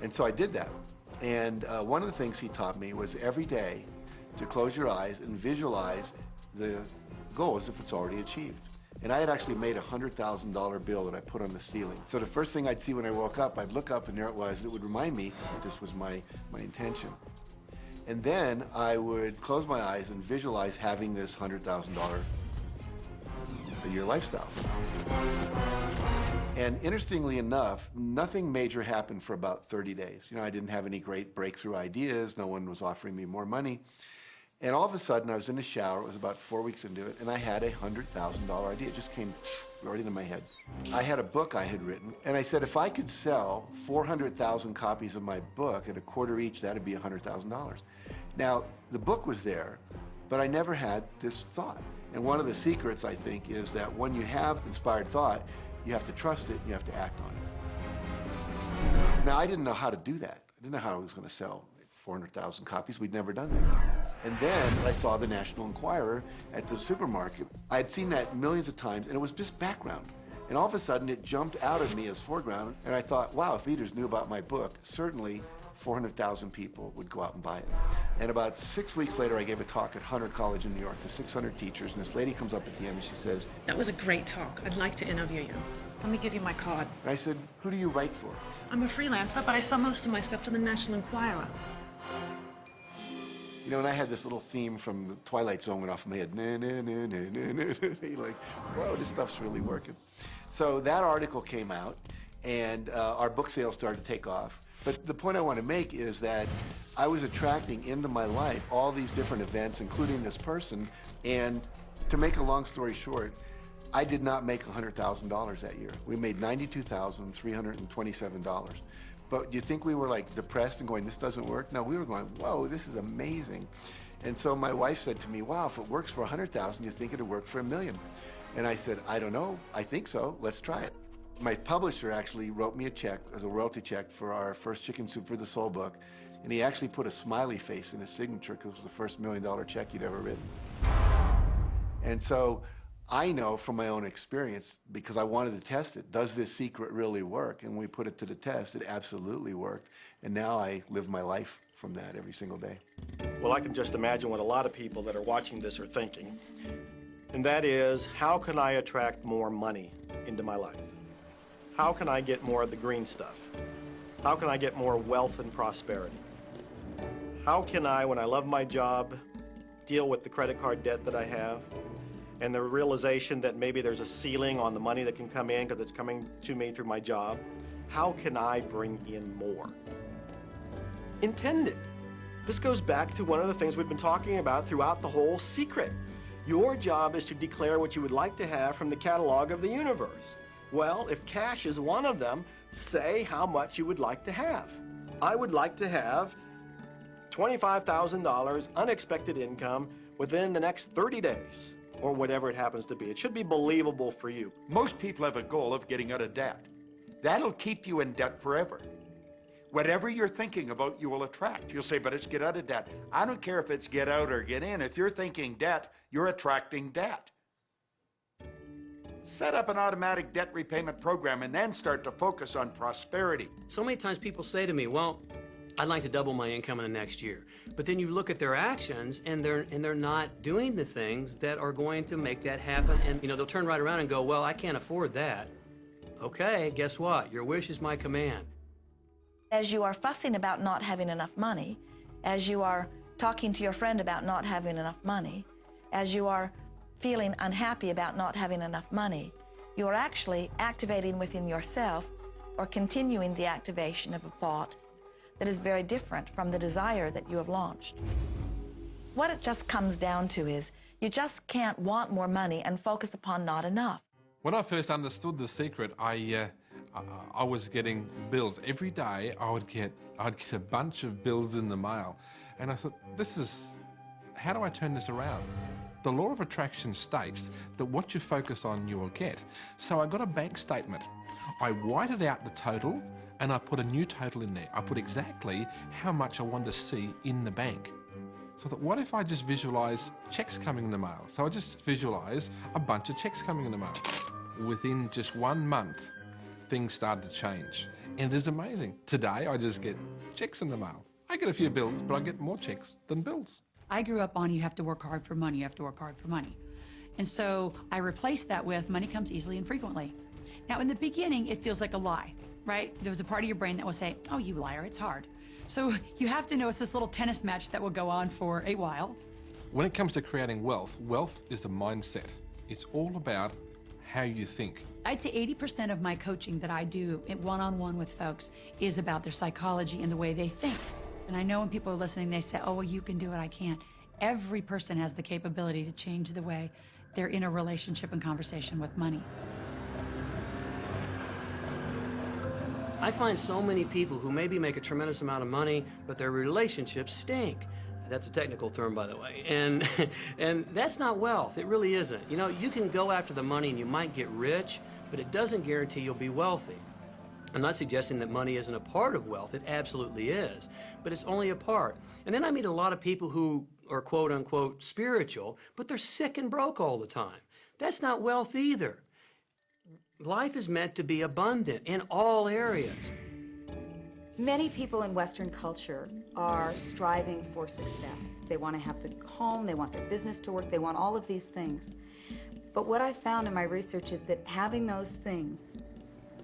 H: And so I did that. And one of the things he taught me was every day to close your eyes and visualize the goal as if it's already achieved. And I had actually made a $100,000 bill that I put on the ceiling. So the first thing I'd see when I woke up, I'd look up and there it was, and it would remind me that this was my intention. And then I would close my eyes and visualize having this $100,000 a year lifestyle. And interestingly enough, nothing major happened for about 30 days. You know, I didn't have any great breakthrough ideas. No one was offering me more money. And all of a sudden, I was in the shower, it was about 4 weeks into it, and I had a $100,000 idea. It just came right into my head. I had a book I had written, and I said, if I could sell 400,000 copies of my book at a quarter each, that'd be $100,000. Now, the book was there, but I never had this thought. And one of the secrets, I think, is that when you have inspired thought, you have to trust it, and you have to act on it. Now, I didn't know how to do that. I didn't know how I was going to sell 400,000 copies. We'd never done that. And then I saw the National Enquirer at the supermarket. I had seen that millions of times, and it was just background. And all of a sudden, it jumped out of me as foreground, and I thought, wow, if readers knew about my book, certainly 400,000 people would go out and buy it. And about 6 weeks later, I gave a talk at Hunter College in New York to 600 teachers, and this lady comes up at the end and she says,
J: that was a great talk. I'd like to interview you. Let me give you my card.
H: And I said, who do you write for?
J: I'm a freelancer, but I sell most of my stuff to the National Enquirer.
H: You know, and I had this little theme from the Twilight Zone went off in my head. Na, na, na, na, na, na, na. You're like, whoa, this stuff's really working. So that article came out, and our book sales started to take off. But the point I want to make is that I was attracting into my life all these different events, including this person. And to make a long story short, I did not make $100,000 that year. We made $92,327. But do you think we were like depressed and going, this doesn't work? No, we were going, whoa, this is amazing. And so my wife said to me, wow, if it works for 100,000, you think it'd work for $1 million? And I said, I don't know. I think so. Let's try it. My publisher actually wrote me a check as a royalty check for our first Chicken Soup for the Soul book. And he actually put a smiley face in his signature because it was the first $1 million check he'd ever written. And so I know from my own experience, because I wanted to test it, does this secret really work? And when we put it to the test, it absolutely worked. And now I live my life from that every single day.
D: Well, I can just imagine what a lot of people that are watching this are thinking. And that is, how can I attract more money into my life? How can I get more of the green stuff? How can I get more wealth and prosperity? How can I, when I love my job, deal with the credit card debt that I have? And the realization that maybe there's a ceiling on the money that can come in because it's coming to me through my job. How can I bring in more? Intend it. This goes back to one of the things we've been talking about throughout the whole secret. Your job is to declare what you would like to have from the catalog of the universe. Well, if cash is one of them, say how much you would like to have. I would like to have $25,000 unexpected income within the next 30 days. or whatever it happens to be. It should be believable for you.
C: Most people have a goal of getting out of debt. That'll keep you in debt forever. Whatever you're thinking about, you will attract. You'll say, but it's get out of debt. I don't care if it's get out or get in. If you're thinking debt, you're attracting debt. Set up an automatic debt repayment program and then start to focus on prosperity.
S: So many times people say to me, well, I'd like to double my income in the next year. But then you look at their actions and they're not doing the things that are going to make that happen. And they'll turn right around and go, well, I can't afford that. Okay, guess what? Your wish is my command.
K: As you are fussing about not having enough money, as you are talking to your friend about not having enough money, as you are feeling unhappy about not having enough money, you are actually activating within yourself or continuing the activation of a thought that is very different from the desire that you have launched. What it just comes down to is you just can't want more money and focus upon not enough.
T: When I first understood the secret, I was getting bills. Every day I'd get a bunch of bills in the mail. And I thought, how do I turn this around? The law of attraction states that what you focus on, you will get. So I got a bank statement. I whited out the total and I put a new total in there. I put exactly how much I wanted to see in the bank. So I thought, what if I just visualize checks coming in the mail? So I just visualize a bunch of checks coming in the mail. Within just 1 month, things started to change. And it is amazing. Today, I just get checks in the mail. I get a few bills, but I get more checks than bills.
L: I grew up on you have to work hard for money, you have to work hard for money. And so I replaced that with money comes easily and frequently. Now, in the beginning, it feels like a lie, right? There was a part of your brain that will say, oh, you liar, it's hard. So you have to know it's this little tennis match that will go on for a while.
T: When it comes to creating wealth, wealth is a mindset. It's all about how you think.
L: I'd say 80% of my coaching that I do one-on-one with folks is about their psychology and the way they think. And I know when people are listening, they say, oh, well, you can do it, I can't. Every person has the capability to change the way they're in a relationship and conversation with money.
S: I find so many people who maybe make a tremendous amount of money, but their relationships stink. That's a technical term, by the way. And that's not wealth. It really isn't. You can go after the money and you might get rich, but it doesn't guarantee you'll be wealthy. I'm not suggesting that money isn't a part of wealth. It absolutely is. But it's only a part. And then I meet a lot of people who are quote-unquote spiritual, but they're sick and broke all the time. That's not wealth either. Life is meant to be abundant in all areas.
U: Many people in Western culture are striving for success. They want to have the home, they want their business to work, they want all of these things. But what I found in my research is that having those things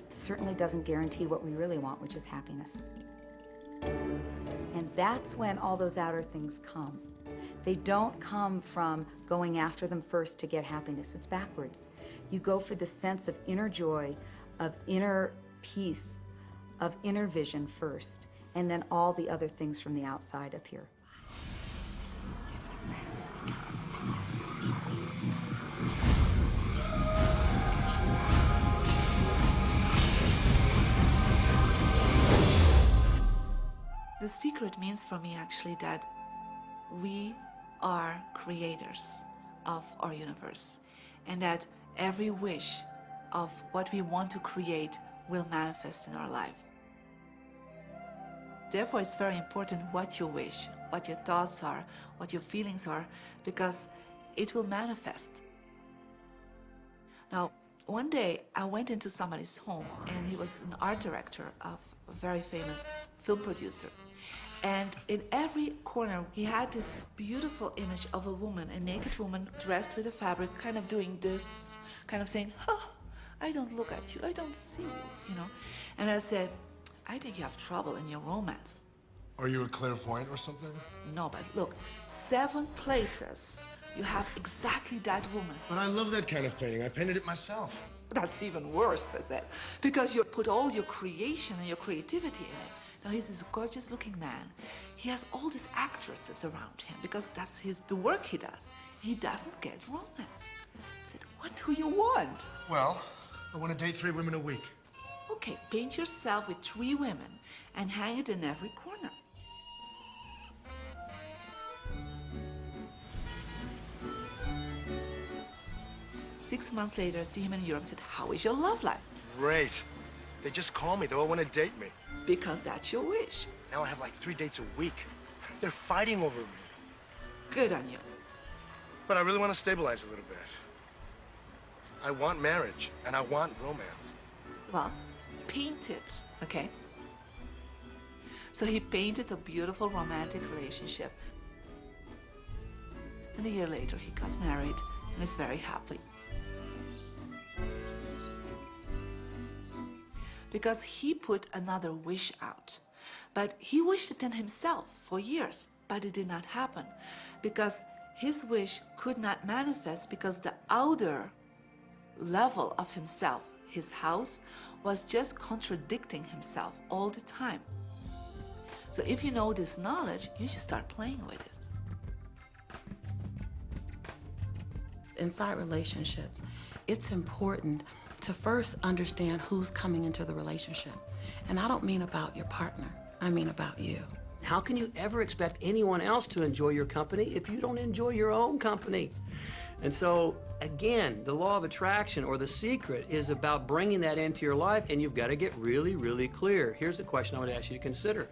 U: certainly doesn't guarantee what we really want, which is happiness. And that's when all those outer things come. They don't come from going after them first to get happiness. It's backwards. You go for the sense of inner joy, of inner peace, of inner vision first, and then all the other things from the outside appear.
M: The secret means for me actually that we are creators of our universe, and that every wish of what we want to create will manifest in our life. Therefore, it's very important what you wish, what your thoughts are, what your feelings are, because it will manifest. Now, one day I went into somebody's home, and he was an art director of a very famous film producer. And in every corner, he had this beautiful image of a woman, a naked woman dressed with a fabric, kind of doing this, kind of saying, oh, I don't look at you, I don't see you, And I said, I think you have trouble in your romance.
O: Are you a clairvoyant or something?
M: No, but look, 7 places you have exactly that woman.
O: But I love that kind of painting. I painted it myself.
M: That's even worse, I said, because you put all your creation and your creativity in it. Now, he's this gorgeous-looking man. He has all these actresses around him because that's the work he does. He doesn't get romance. I said, what do you want?
O: Well, I want to date 3 women a week.
M: Okay, paint yourself with 3 women and hang it in every corner. 6 months later, I see him in Europe and said, how is your love life?
O: Great. They just call me. They all want to date me.
M: Because that's your wish.
O: Now I have like 3 dates a week. They're fighting over me.
M: Good on you.
O: But I really want to stabilize a little bit. I want marriage, and I want romance.
M: Well, paint it, okay? So he painted a beautiful romantic relationship. And a year later, he got married and is very happy. Because he put another wish out. But he wished it in himself for years, but it did not happen. Because his wish could not manifest because the outer level of himself, his house, was just contradicting himself all the time. So if you know this knowledge, you should start playing with it.
N: Inside relationships, it's important to first understand who's coming into the relationship. And I don't mean about your partner, I mean about you.
S: How can you ever expect anyone else to enjoy your company if you don't enjoy your own company? And so, again, the law of attraction, or the secret, is about bringing that into your life, and you've got to get really, really clear. Here's the question I would ask you to consider.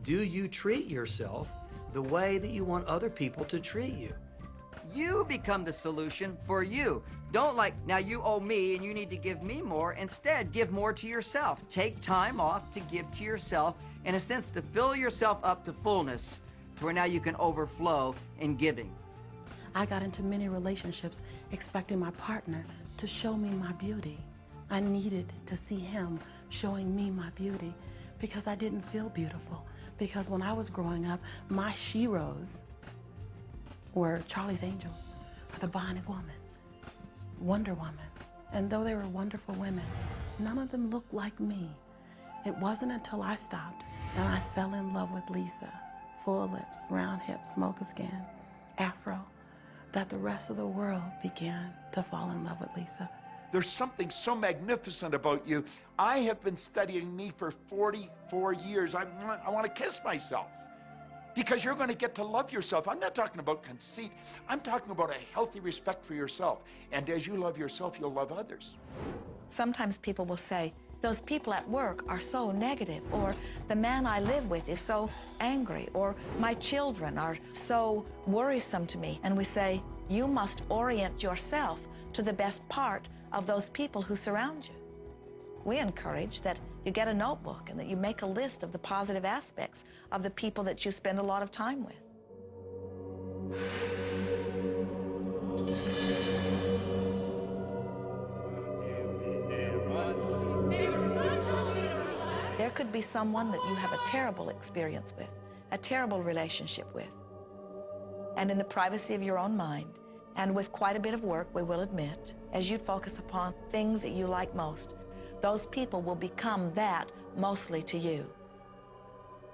S: Do you treat yourself the way that you want other people to treat you?
V: You become the solution for you. Don't like, now you owe me and you need to give me more. Instead, give more to yourself. Take time off to give to yourself, in a sense, to fill yourself up to fullness, to where now you can overflow in giving.
N: I got into many relationships expecting my partner to show me my beauty. I needed to see him showing me my beauty because I didn't feel beautiful. Because when I was growing up, my sheroes were Charlie's Angels, the Bionic Woman, Wonder Woman. And though they were wonderful women, none of them looked like me. It wasn't until I stopped and I fell in love with Lisa, full lips, round hips, mocha skin, afro, that the rest of the world began to fall in love with Lisa.
C: There's something so magnificent about you. I have been studying me for 44 years. I want to kiss myself. Because you're going to get to love yourself. I'm not talking about conceit. I'm talking about a healthy respect for yourself. And as you love yourself, you'll love others.
K: Sometimes people will say, those people at work are so negative, or the man I live with is so angry, or my children are so worrisome to me. And we say, you must orient yourself to the best part of those people who surround you. We encourage that you get a notebook and that you make a list of the positive aspects of the people that you spend a lot of time with. There could be someone that you have a terrible experience with, a terrible relationship with. And in the privacy of your own mind, and with quite a bit of work, we will admit, as you focus upon things that you like most, those people will become that mostly to you.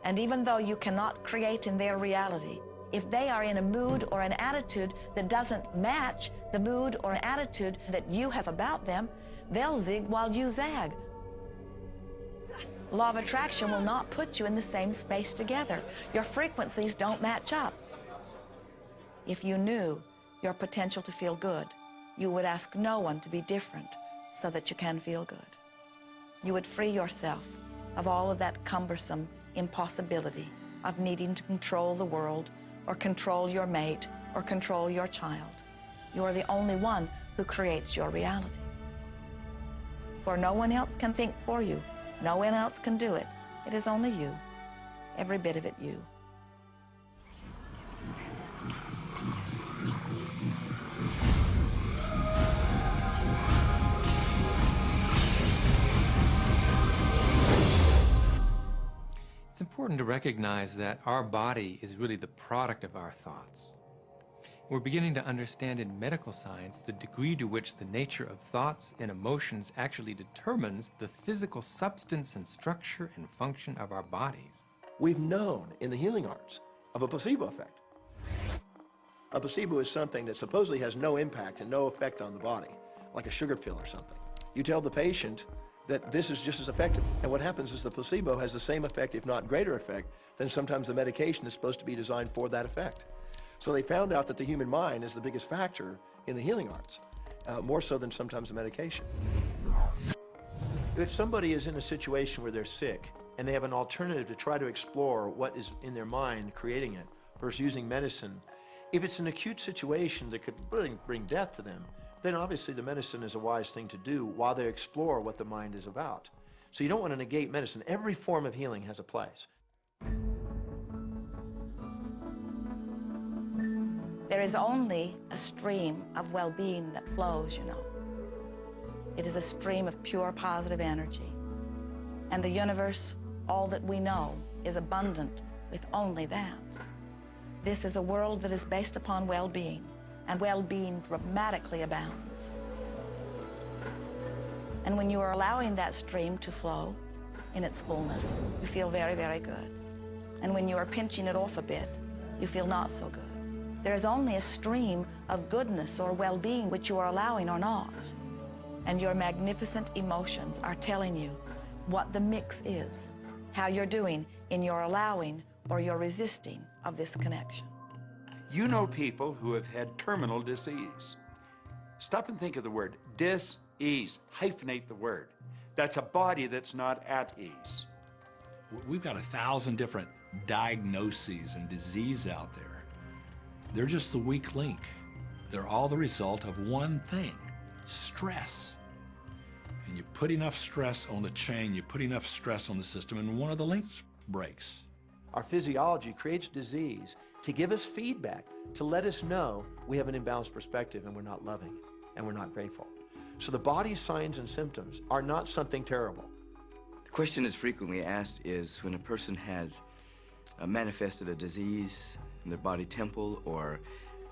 K: And even though you cannot create in their reality, if they are in a mood or an attitude that doesn't match the mood or an attitude that you have about them, they'll zig while you zag. Law of attraction will not put you in the same space together. Your frequencies don't match up. If you knew your potential to feel good, you would ask no one to be different so that you can feel good. You would free yourself of all of that cumbersome impossibility of needing to control the world or control your mate or control your child. You are the only one who creates your reality. For no one else can think for you. No one else can do it. It is only you. Every bit of it you.
P: It's important to recognize that our body is really the product of our thoughts. We're beginning to understand in medical science the degree to which the nature of thoughts and emotions actually determines the physical substance and structure and function of our bodies.
O: We've known in the healing arts of a placebo effect. A placebo is something that supposedly has no impact and no effect on the body, like a sugar pill or something. You tell the patient that this is just as effective, and what happens is the placebo has the same effect, if not greater effect, than sometimes the medication is supposed to be designed for that effect. So they found out that the human mind is the biggest factor in the healing arts. more so than sometimes a medication. If somebody is in a situation where they're sick and they have an alternative to try to explore what is in their mind creating it versus using medicine, if it's an acute situation that could bring death to them, then obviously the medicine is a wise thing to do while they explore what the mind is about. So you don't want to negate medicine. Every form of healing has a place.
K: There is only a stream of well-being that flows, you know. It is a stream of pure positive energy. And the universe, all that we know, is abundant with only that. This is a world that is based upon well-being, and well-being dramatically abounds. And when you are allowing that stream to flow in its fullness, you feel very, very good. And when you are pinching it off a bit, you feel not so good. There is only a stream of goodness or well-being which you are allowing or not. And your magnificent emotions are telling you what the mix is, how you're doing in your allowing or your resisting of this connection.
C: You know people who have had terminal disease. Stop and think of the word dis-ease. Hyphenate the word. That's a body that's not at ease.
A: We've got 1,000 different diagnoses and disease out there. They're just the weak link. They're all the result of one thing, stress. And you put enough stress on the chain, you put enough stress on the system, and one of the links breaks.
O: Our physiology creates disease to give us feedback, to let us know we have an imbalanced perspective and we're not loving and we're not grateful. So the body's signs and symptoms are not something terrible.
G: The question that's frequently asked is when a person has manifested a disease in their body temple or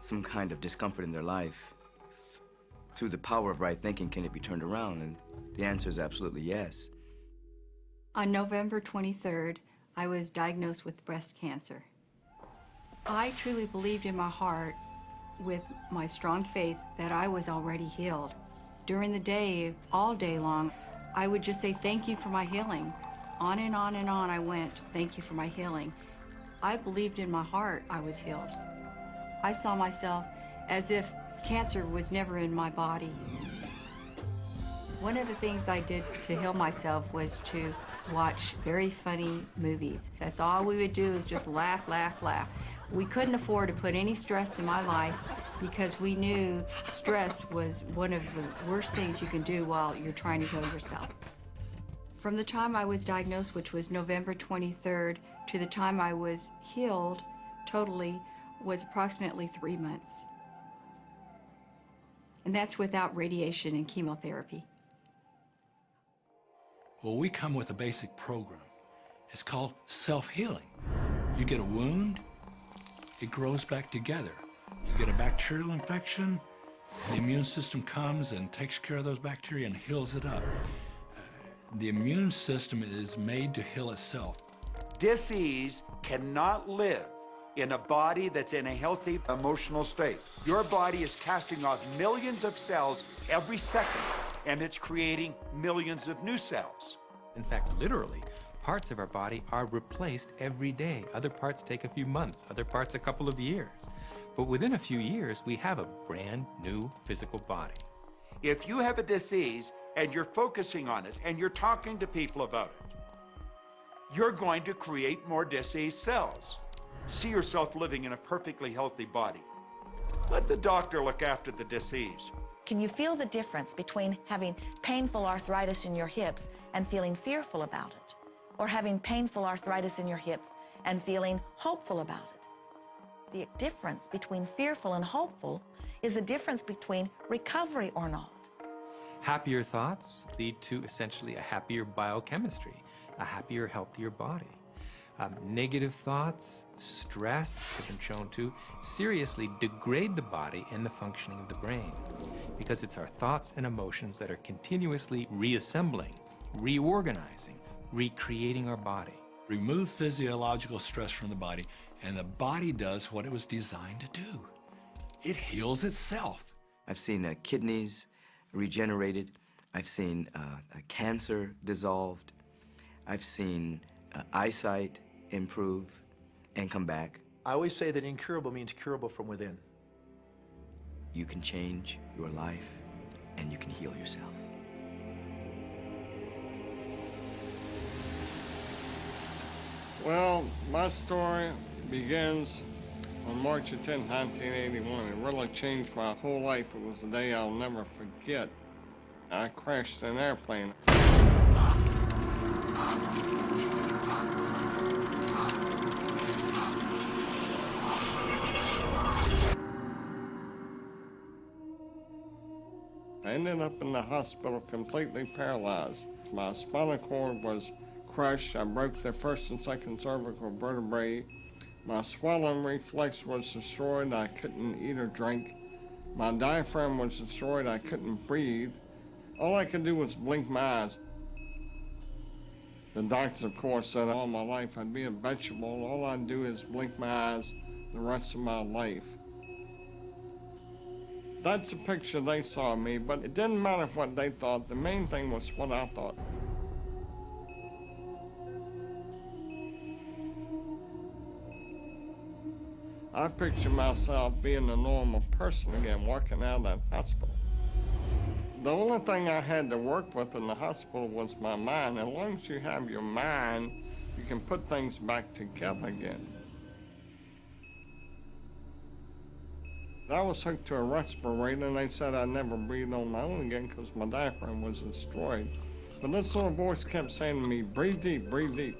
G: some kind of discomfort in their life, through the power of right thinking, can it be turned around? And the answer is absolutely yes.
R: On November 23rd, I was diagnosed with breast cancer. I truly believed in my heart, with my strong faith, that I was already healed. During the day, all day long, I would just say, thank you for my healing. On and on and on I went, thank you for my healing. I believed in my heart I was healed. I saw myself as if cancer was never in my body. One of the things I did to heal myself was to watch very funny movies. That's all we would do is just laugh, laugh, laugh. We couldn't afford to put any stress in my life because we knew stress was one of the worst things you can do while you're trying to heal yourself. From the time I was diagnosed, which was November 23rd, to the time I was healed totally was approximately 3 months. And that's without radiation and chemotherapy.
A: Well, we come with a basic program. It's called self-healing. You get a wound, it grows back together. You get a bacterial infection, the immune system comes and takes care of those bacteria and heals it up. The immune system is made to heal itself.
C: Dis-ease cannot live in a body that's in a healthy emotional state. Your body is casting off millions of cells every second, and it's creating millions of new cells.
P: In fact, literally, parts of our body are replaced every day. Other parts take a few months, other parts a couple of years. But within a few years, we have a brand new physical body.
C: If you have a disease and you're focusing on it and you're talking to people about it, you're going to create more disease cells. See yourself living in a perfectly healthy body. Let the doctor look after the disease.
K: Can you feel the difference between having painful arthritis in your hips and feeling fearful about it, or having painful arthritis in your hips and feeling hopeful about it? The difference between fearful and hopeful is the difference between recovery or not.
P: Happier thoughts lead to essentially a happier biochemistry, a happier, healthier body. Negative thoughts, stress, has been shown to seriously degrade the body and the functioning of the brain, because it's our thoughts and emotions that are continuously reassembling, reorganizing, recreating our body.
A: Remove physiological stress from the body, and the body does what it was designed to do. It heals itself.
G: I've seen kidneys regenerated. I've seen cancer dissolved. I've seen eyesight improve and come back.
O: I always say that incurable means curable from within.
G: You can change your life and you can heal yourself.
I: Well, my story begins on March 10, 1981. It really changed my whole life. It was a day I'll never forget. I crashed an airplane. I ended up in the hospital completely paralyzed. My spinal cord was crushed. I broke the first and second cervical vertebrae. My swallowing reflex was destroyed. I couldn't eat or drink. My diaphragm was destroyed. I couldn't breathe. All I could do was blink my eyes. The doctor, of course, said all my life I'd be a vegetable. All I'd do is blink my eyes the rest of my life. That's the picture they saw of me, but it didn't matter what they thought. The main thing was what I thought. I picture myself being a normal person again, walking out of that hospital. The only thing I had to work with in the hospital was my mind. As long as you have your mind, you can put things back together again. I was hooked to a respirator, and they said I'd never breathe on my own again because my diaphragm was destroyed. But this little voice kept saying to me, breathe deep, breathe deep.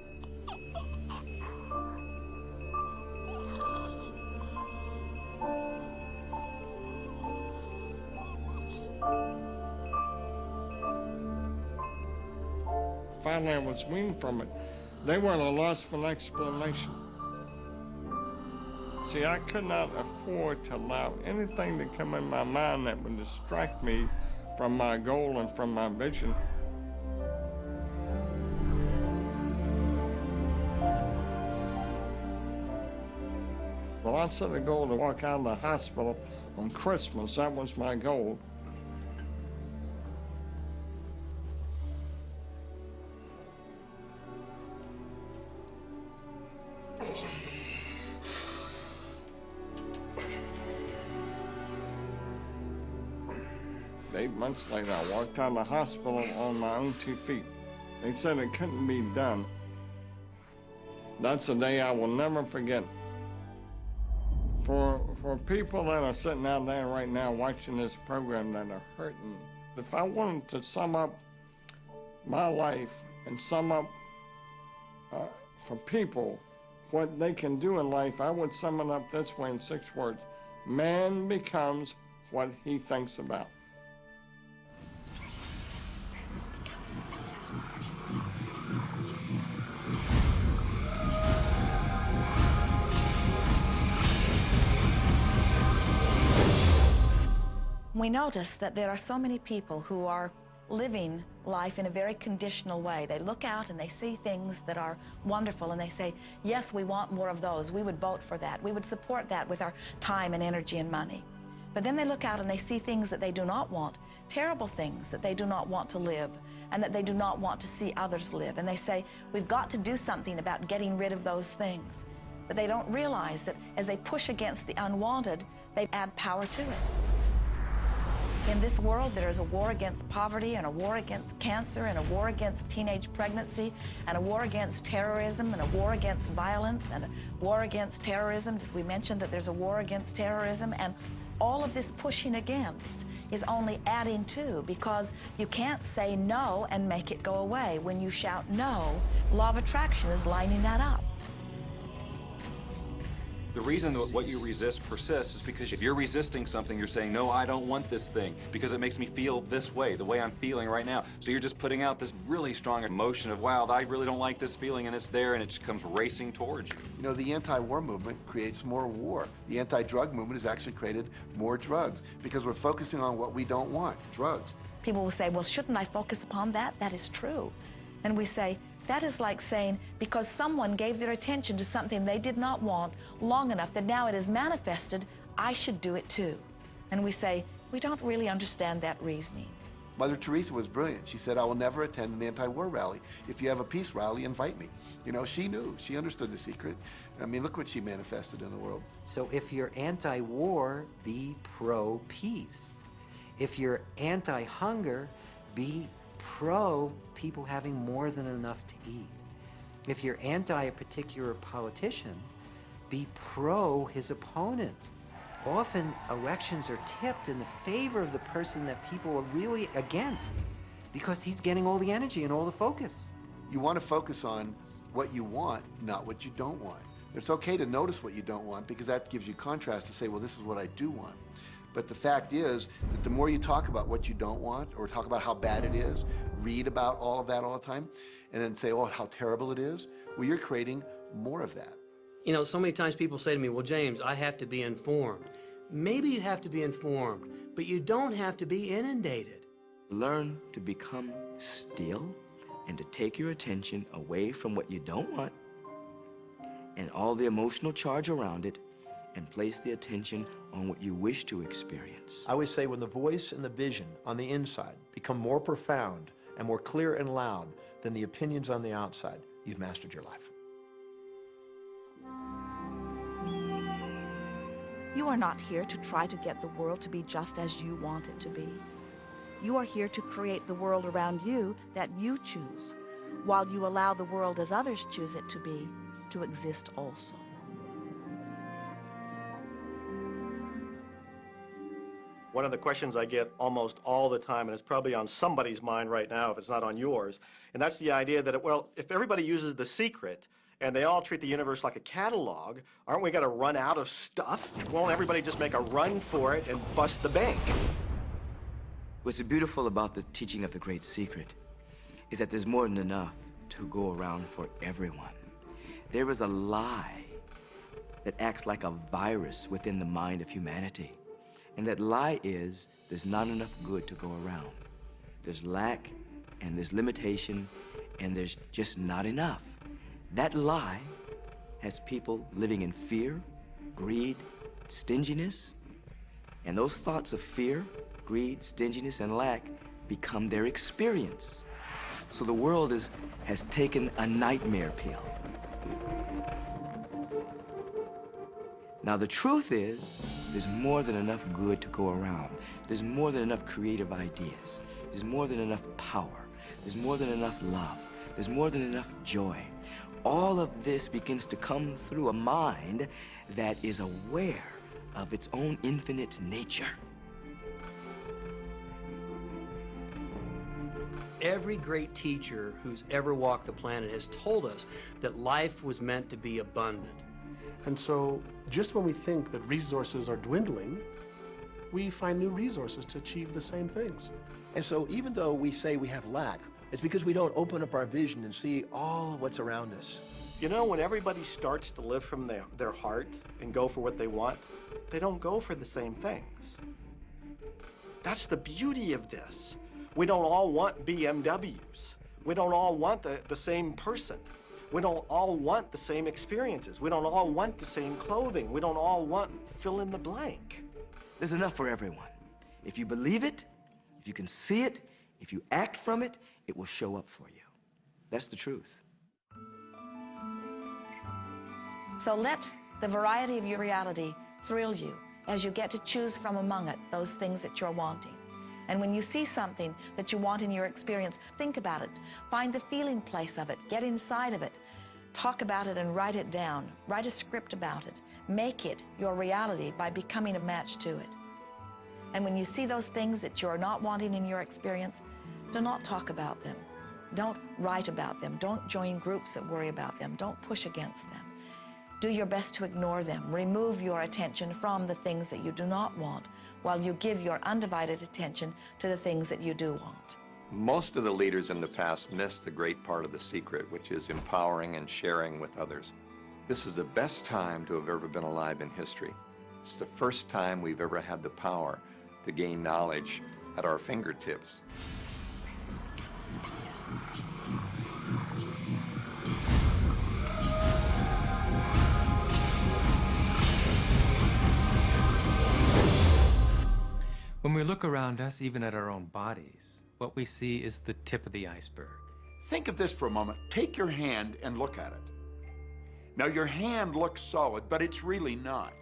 I: Finally, I was weaned from it. They were at a loss for an explanation. See, I could not afford to allow anything to come in my mind that would distract me from my goal and from my vision. Well, I set a goal to walk out of the hospital on Christmas. That was my goal. Months later, I walked out of the hospital on my own 2 feet. They said it couldn't be done. That's a day I will never forget. For people that are sitting out there right now watching this program that are hurting, if I wanted to sum up my life and sum up for people what they can do in life, I would sum it up this way in 6 words. Man becomes what he thinks about.
K: We notice that there are so many people who are living life in a very conditional way. They look out and they see things that are wonderful and they say, yes, we want more of those. We would vote for that. We would support that with our time and energy and money. But then they look out and they see things that they do not want, terrible things that they do not want to live and that they do not want to see others live. And they say, we've got to do something about getting rid of those things. But they don't realize that as they push against the unwanted, they add power to it. In this world, there is a war against poverty and a war against cancer and a war against teenage pregnancy and a war against terrorism and a war against violence and a war against terrorism. Did we mention that there's a war against terrorism? And all of this pushing against is only adding to, because you can't say no and make it go away. When you shout no, law of attraction is lining that up.
Q: The reason that what you resist persists is because if you're resisting something, you're saying, no, I don't want this thing because it makes me feel this way, the way I'm feeling right now. So you're just putting out this really strong emotion of, wow, I really don't like this feeling, and it's there, and it just comes racing towards you.
H: You know, the anti-war movement creates more war. The anti-drug movement has actually created more drugs because we're focusing on what we don't want, drugs.
K: People will say, well, shouldn't I focus upon that? That is true. And we say, that is like saying, because someone gave their attention to something they did not want long enough that now it is manifested, I should do it too. And we say, we don't really understand that reasoning.
H: Mother Teresa was brilliant. She said, I will never attend an anti-war rally. If you have a peace rally, invite me. You know, she knew. She understood the secret. I mean, look what she manifested in the world.
W: So if you're anti-war, be pro-peace.
E: If you're anti-hunger, be pro people having more than enough to eat. If you're anti a particular politician, be pro his opponent. Often elections are tipped in the favor of the person that people are really against because he's getting all the energy and all the focus.
H: You want to focus on what you want, not what you don't want. It's okay to notice what you don't want because that gives you contrast to say, well, this is what I do want. But the fact is that the more you talk about what you don't want or talk about how bad it is, read about all of that all the time, and then say, oh, how terrible it is, well, you're creating more of that.
S: You know, so many times people say to me, well, James, I have to be informed. Maybe you have to be informed, but you don't have to be inundated.
G: Learn to become still and to take your attention away from what you don't want and all the emotional charge around it and place the attention on what you wish to experience.
O: I always say when the voice and the vision on the inside become more profound and more clear and loud than the opinions on the outside, you've mastered your life.
K: You are not here to try to get the world to be just as you want it to be. You are here to create the world around you that you choose, while you allow the world as others choose it to be, to exist also.
D: One of the questions I get almost all the time, and it's probably on somebody's mind right now if it's not on yours, and that's the idea that, well, if everybody uses The Secret and they all treat the universe like a catalog, aren't we going to run out of stuff? Won't everybody just make a run for it and bust the bank?
G: What's beautiful about the teaching of the Great Secret is that there's more than enough to go around for everyone. There is a lie that acts like a virus within the mind of humanity. And that lie is there's not enough good to go around. There's lack, and there's limitation, and there's just not enough. That lie has people living in fear, greed, stinginess, and those thoughts of fear, greed, stinginess, and lack become their experience. So the world has taken a nightmare pill. Now the truth is, there's more than enough good to go around. There's more than enough creative ideas. There's more than enough power. There's more than enough love. There's more than enough joy. All of this begins to come through a mind that is aware of its own infinite nature.
S: Every great teacher who's ever walked the planet has told us that life was meant to be abundant.
F: And so, just when we think that resources are dwindling, we find new resources to achieve the same things.
O: And so even though we say we have lack, it's because we don't open up our vision and see all of what's around us.
D: You know, when everybody starts to live from their heart and go for what they want, they don't go for the same things. That's the beauty of this. We don't all want BMWs. We don't all want the same person. We don't all want the same experiences. We don't all want the same clothing. We don't all want fill in the blank.
G: There's enough for everyone. If you believe it, if you can see it, if you act from it, it will show up for you. That's the truth.
K: So let the variety of your reality thrill you as you get to choose from among it those things that you're wanting. And when you see something that you want in your experience, think about it. Find the feeling place of it. Get inside of it. Talk about it and write it down. Write a script about it. Make it your reality by becoming a match to it. And when you see those things that you're not wanting in your experience, do not talk about them. Don't write about them. Don't join groups that worry about them. Don't push against them. Do your best to ignore them. Remove your attention from the things that you do not want, while you give your undivided attention to the things that you do want.
W: Most of the leaders in the past missed the great part of the secret, which is empowering and sharing with others. This is the best time to have ever been alive in history. It's the first time we've ever had the power to gain knowledge at our fingertips.
P: When we look around us, even at our own bodies, what we see is the tip of the iceberg.
C: Think of this for a moment. Take your hand and look at it. Now, your hand looks solid, but it's really not.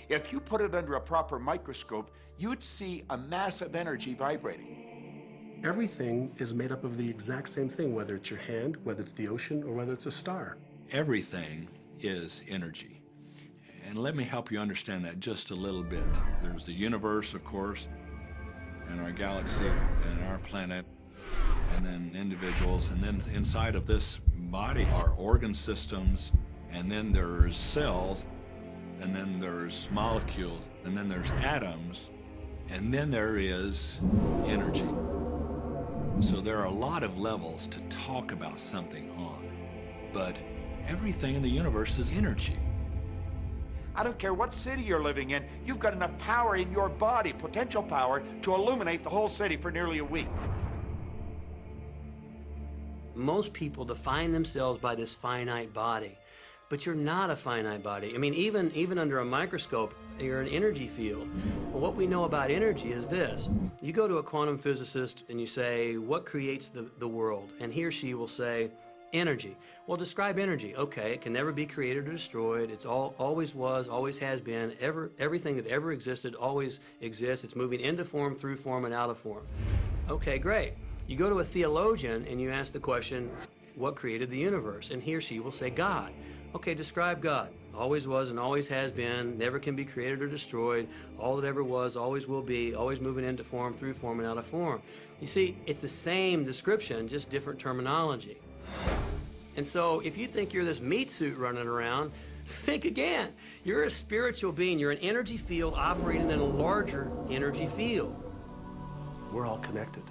C: If you put it under a proper microscope, you'd see a mass of energy vibrating.
F: Everything is made up of the exact same thing, whether it's your hand, whether it's the ocean, or whether it's a star.
A: Everything is energy. And let me help you understand that just a little bit. There's the universe, of course, and our galaxy, and our planet, and then individuals, and then inside of this body are organ systems, and then there's cells, and then there's molecules, and then there's atoms, and then there is energy. So there are a lot of levels to talk about something on, but everything in the universe is energy.
C: I don't care what city you're living in, you've got enough power in your body, potential power, to illuminate the whole city for nearly a week.
S: Most people define themselves by this finite body, but you're not a finite body. I mean, even under a microscope, you're an energy field. Well, what we know about energy is this. You go to a quantum physicist and you say, what creates the world? And he or she will say, energy. Well, describe energy. Okay, it can never be created or destroyed. It's always was, always has been. Everything that ever existed always exists. It's moving into form, through form, and out of form. Okay, great. You go to a theologian and you ask the question, what created the universe? And he or she will say, God. Okay, describe God. Always was and always has been, never can be created or destroyed, all that ever was, always will be, always moving into form, through form, and out of form. You see, it's the same description, just different terminology. And so if you think you're this meat suit running around, think again. You're a spiritual being. You're an energy field operating in a larger energy field.
F: We're all connected.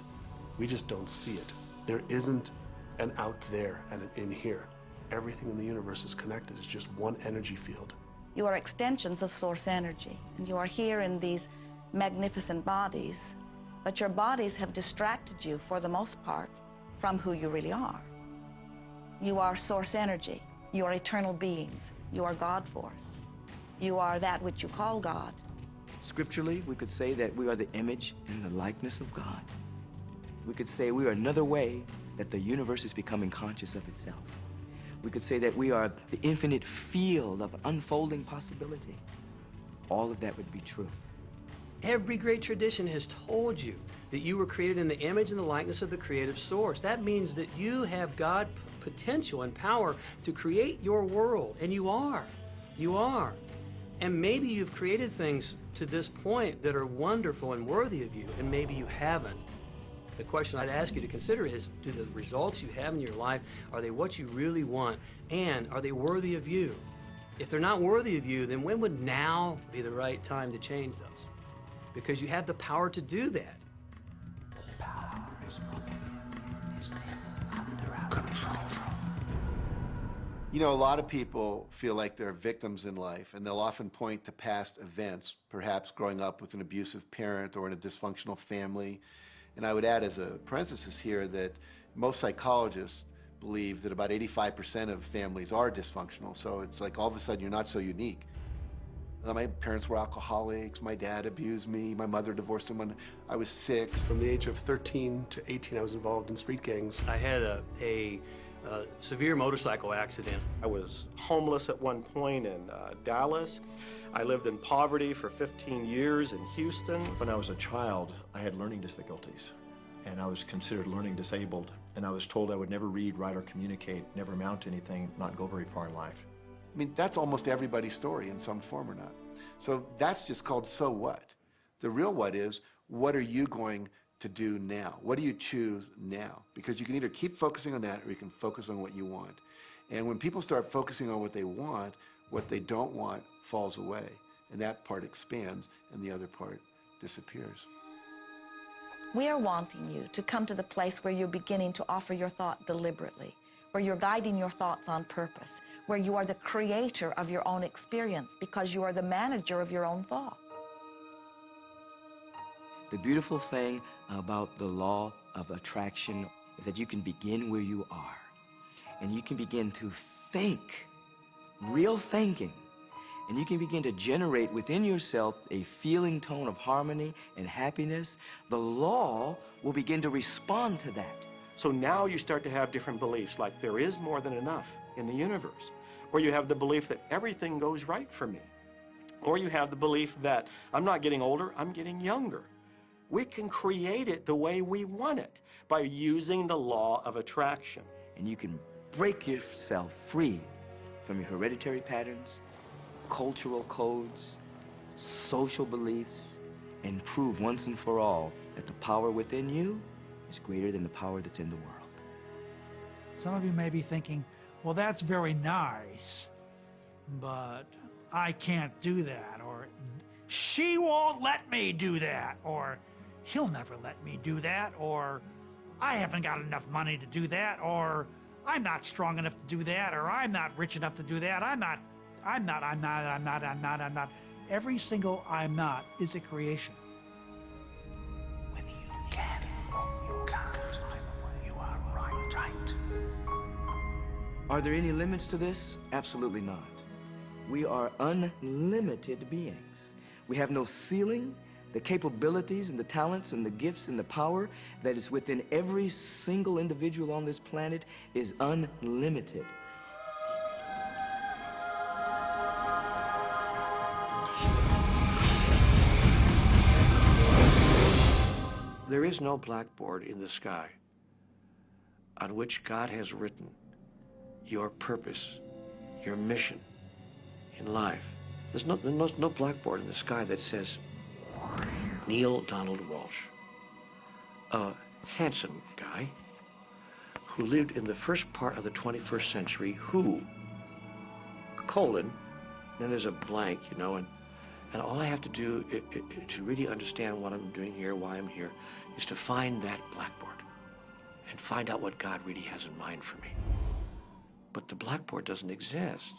F: We just don't see it. There isn't an out there and an in here. Everything in the universe is connected. It's just one energy field.
K: You are extensions of source energy, and you are here in these magnificent bodies, but your bodies have distracted you, for the most part, from who you really are. You are source energy. You are eternal beings. You are God force. You are that which you call God.
G: Scripturally, we could say that we are the image and the likeness of God. We could say we are another way that the universe is becoming conscious of itself. We could say that we are the infinite field of unfolding possibility. All of that would be true.
S: Every great tradition has told you that you were created in the image and the likeness of the creative source. That means that you have God potential and power to create your world, and you are. You are. And maybe you've created things to this point that are wonderful and worthy of you, and maybe you haven't. The question I'd ask you to consider is, do the results you have in your life, are they what you really want? And are they worthy of you? If they're not worthy of you, then when would now be the right time to change those? Because you have the power to do that.
H: You know, a lot of people feel like they're victims in life, and they'll often point to past events, perhaps growing up with an abusive parent or in a dysfunctional family. And I would add as a parenthesis here that most psychologists believe that about 85% of families are dysfunctional. So it's like all of a sudden you're not so unique. My parents were alcoholics, my dad abused me, my mother divorced him when I was 6.
F: From the age of 13 to 18, I was involved in street gangs.
S: I had a severe motorcycle accident.
D: I was homeless at one point in Dallas. I lived in poverty for 15 years in Houston.
O: When I was a child, I had learning difficulties, and I was considered learning disabled, and I was told I would never read, write, or communicate, never amount to anything, not go very far in life.
H: I mean, that's almost everybody's story in some form or not. So that's just called so what. The real what is, what are you going to do now? What do you choose now? Because you can either keep focusing on that or you can focus on what you want. And when people start focusing on what they want, what they don't want falls away. And that part expands and the other part disappears.
K: We are wanting you to come to the place where you're beginning to offer your thought deliberately, where you're guiding your thoughts on purpose, where you are the creator of your own experience because you are the manager of your own thoughts.
G: The beautiful thing about the law of attraction is that you can begin where you are, and you can begin to think, real thinking, and you can begin to generate within yourself a feeling tone of harmony and happiness. The law will begin to respond to that.
D: So now you start to have different beliefs, like there is more than enough in the universe, or you have the belief that everything goes right for me. Or you have the belief that I'm not getting older, I'm getting younger. We can create it the way we want it by using the law of attraction.
G: And you can break yourself free from your hereditary patterns, cultural codes, social beliefs, and prove once and for all that the power within you is greater than the power that's in the world.
B: Some of you may be thinking, well, that's very nice, but I can't do that, or she won't let me do that, or he'll never let me do that, or I haven't got enough money to do that, or I'm not strong enough to do that, or I'm not rich enough to do that, I'm not. Every single I'm not is a creation. Whether you can or you can't, you are right.
G: Are there any limits to this? Absolutely not. We are unlimited beings. We have no ceiling. The capabilities and the talents and the gifts and the power that is within every single individual on this planet is unlimited.
O: There is no blackboard in the sky on which God has written your purpose, your mission in life. There's no blackboard in the sky that says, Neil Donald Walsh, a handsome guy who lived in the first part of the 21st century, who, colon, then there's a blank, you know, and all I have to do to really understand what I'm doing here, why I'm here, is to find that blackboard and find out what God really has in mind for me. But the blackboard doesn't exist.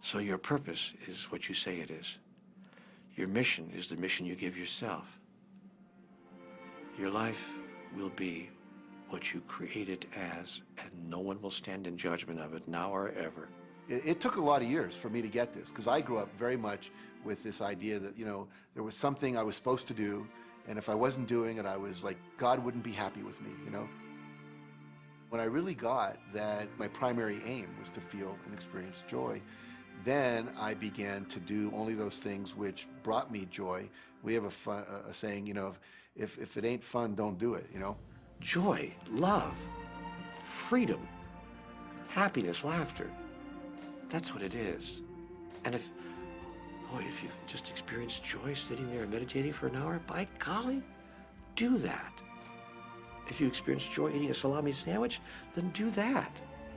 O: So your purpose is what you say it is. Your mission is the mission you give yourself. Your life will be what you create it as, and no one will stand in judgment of it now or ever.
H: It took a lot of years for me to get this, because I grew up very much with this idea that, you know, there was something I was supposed to do, and if I wasn't doing it, I was like, God wouldn't be happy with me, you know? When I really got that my primary aim was to feel and experience joy, then I began to do only those things which brought me joy. We have a saying, you know, if it ain't fun, don't do it, you know?
O: Joy, love, freedom, happiness, laughter. That's what it is. And if you've just experienced joy sitting there and meditating for an hour, by golly, do that. If you experience joy eating a salami sandwich, then do that.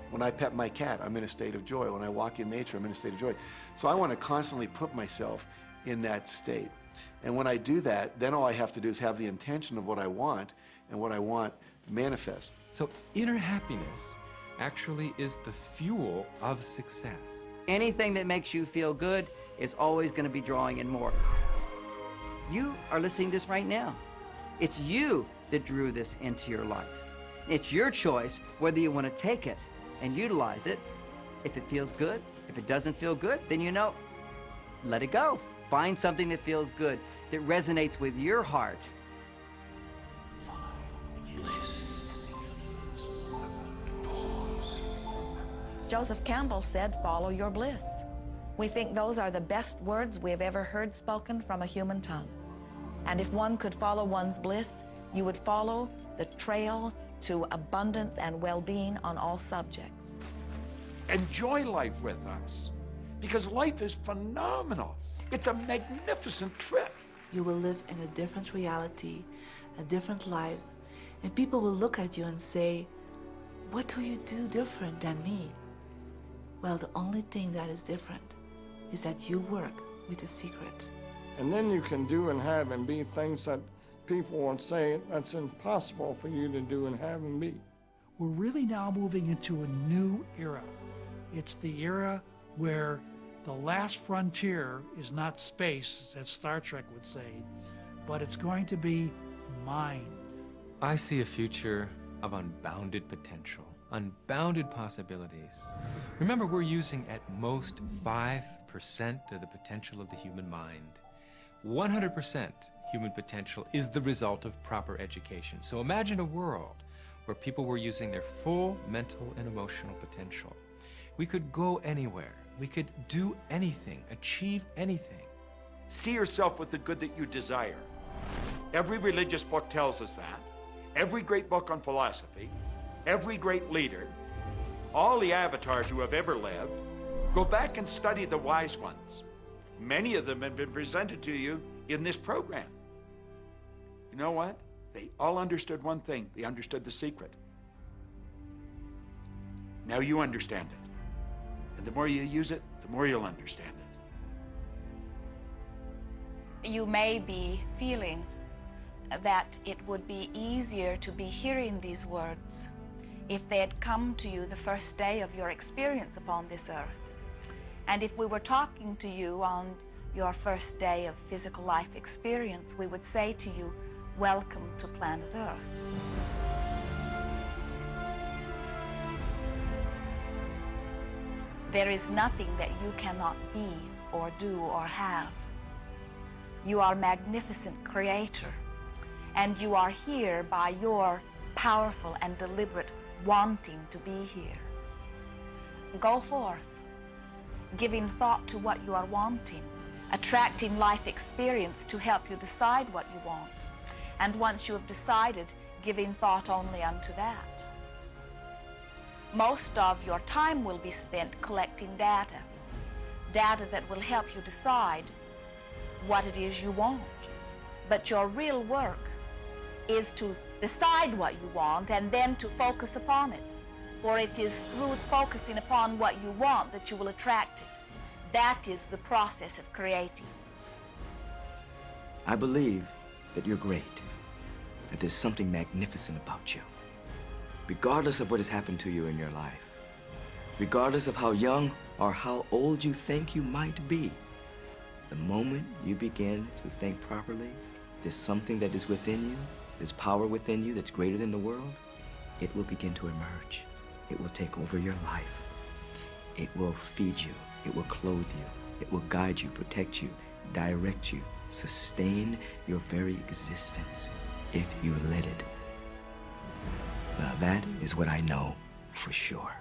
H: When I pet my cat, I'm in a state of joy. When I walk in nature, I'm in a state of joy. So I want to constantly put myself in that state. And when I do that, then all I have to do is have the intention of what I want, and what I want manifest.
P: So inner happiness actually is the fuel of success.
V: Anything that makes you feel good is always going to be drawing in more. You are listening to this right now. It's you that drew this into your life. It's your choice whether you want to take it and utilize it. If it feels good, if it doesn't feel good, then you know, let it go. Find something that feels good, that resonates with your heart.
K: Joseph Campbell said, "Follow your bliss." We think those are the best words we have ever heard spoken from a human tongue. And if one could follow one's bliss, you would follow the trail to abundance and well-being on all subjects.
C: Enjoy life with us, because life is phenomenal. It's a magnificent trip.
M: You will live in a different reality, a different life, and people will look at you and say, "What do you do different than me?" Well, the only thing that is different is that you work with the secret.
I: And then you can do and have and be things that people would say that's impossible for you to do and have and be.
B: We're really now moving into a new era. It's the era where the last frontier is not space, as Star Trek would say, but it's going to be mind.
P: I see a future of unbounded potential, unbounded possibilities. Remember, we're using at most 5% of the potential of the human mind. 100% human potential is the result of proper education. So imagine a world where people were using their full mental and emotional potential. We could go anywhere, We could do anything, achieve anything.
C: See yourself with the good that you desire. Every religious book tells us that. Every great book on philosophy, every great leader, all the avatars who have ever lived. Go back and study the wise ones. Many of them have been presented to you in this program. You know what? They all understood one thing. They understood the secret. Now you understand it. And the more you use it, the more you'll understand it.
K: You may be feeling that it would be easier to be hearing these words if they had come to you the first day of your experience upon this earth. And if we were talking to you on your first day of physical life experience, we would say to you, welcome to planet Earth. There is nothing that you cannot be or do or have. You are a magnificent creator, and you are here by your powerful and deliberate wanting to be here. Go forth, giving thought to what you are wanting, attracting life experience to help you decide what you want. And once you have decided, giving thought only unto that. Most of your time will be spent collecting data that will help you decide what it is you want. But your real work is to decide what you want and then to focus upon it. For it is through focusing upon what you want that you will attract it. That is the process of creating.
G: I believe that you're great, that there's something magnificent about you. Regardless of what has happened to you in your life, regardless of how young or how old you think you might be, the moment you begin to think properly, there's something that is within you, there's power within you that's greater than the world, it will begin to emerge. It will take over your life. It will feed you. It will clothe you. It will guide you, protect you, direct you, sustain your very existence if you let it. Now that is what I know for sure.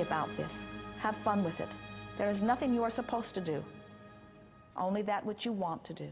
K: About this. Have fun with it. There is nothing you are supposed to do, only that which you want to do.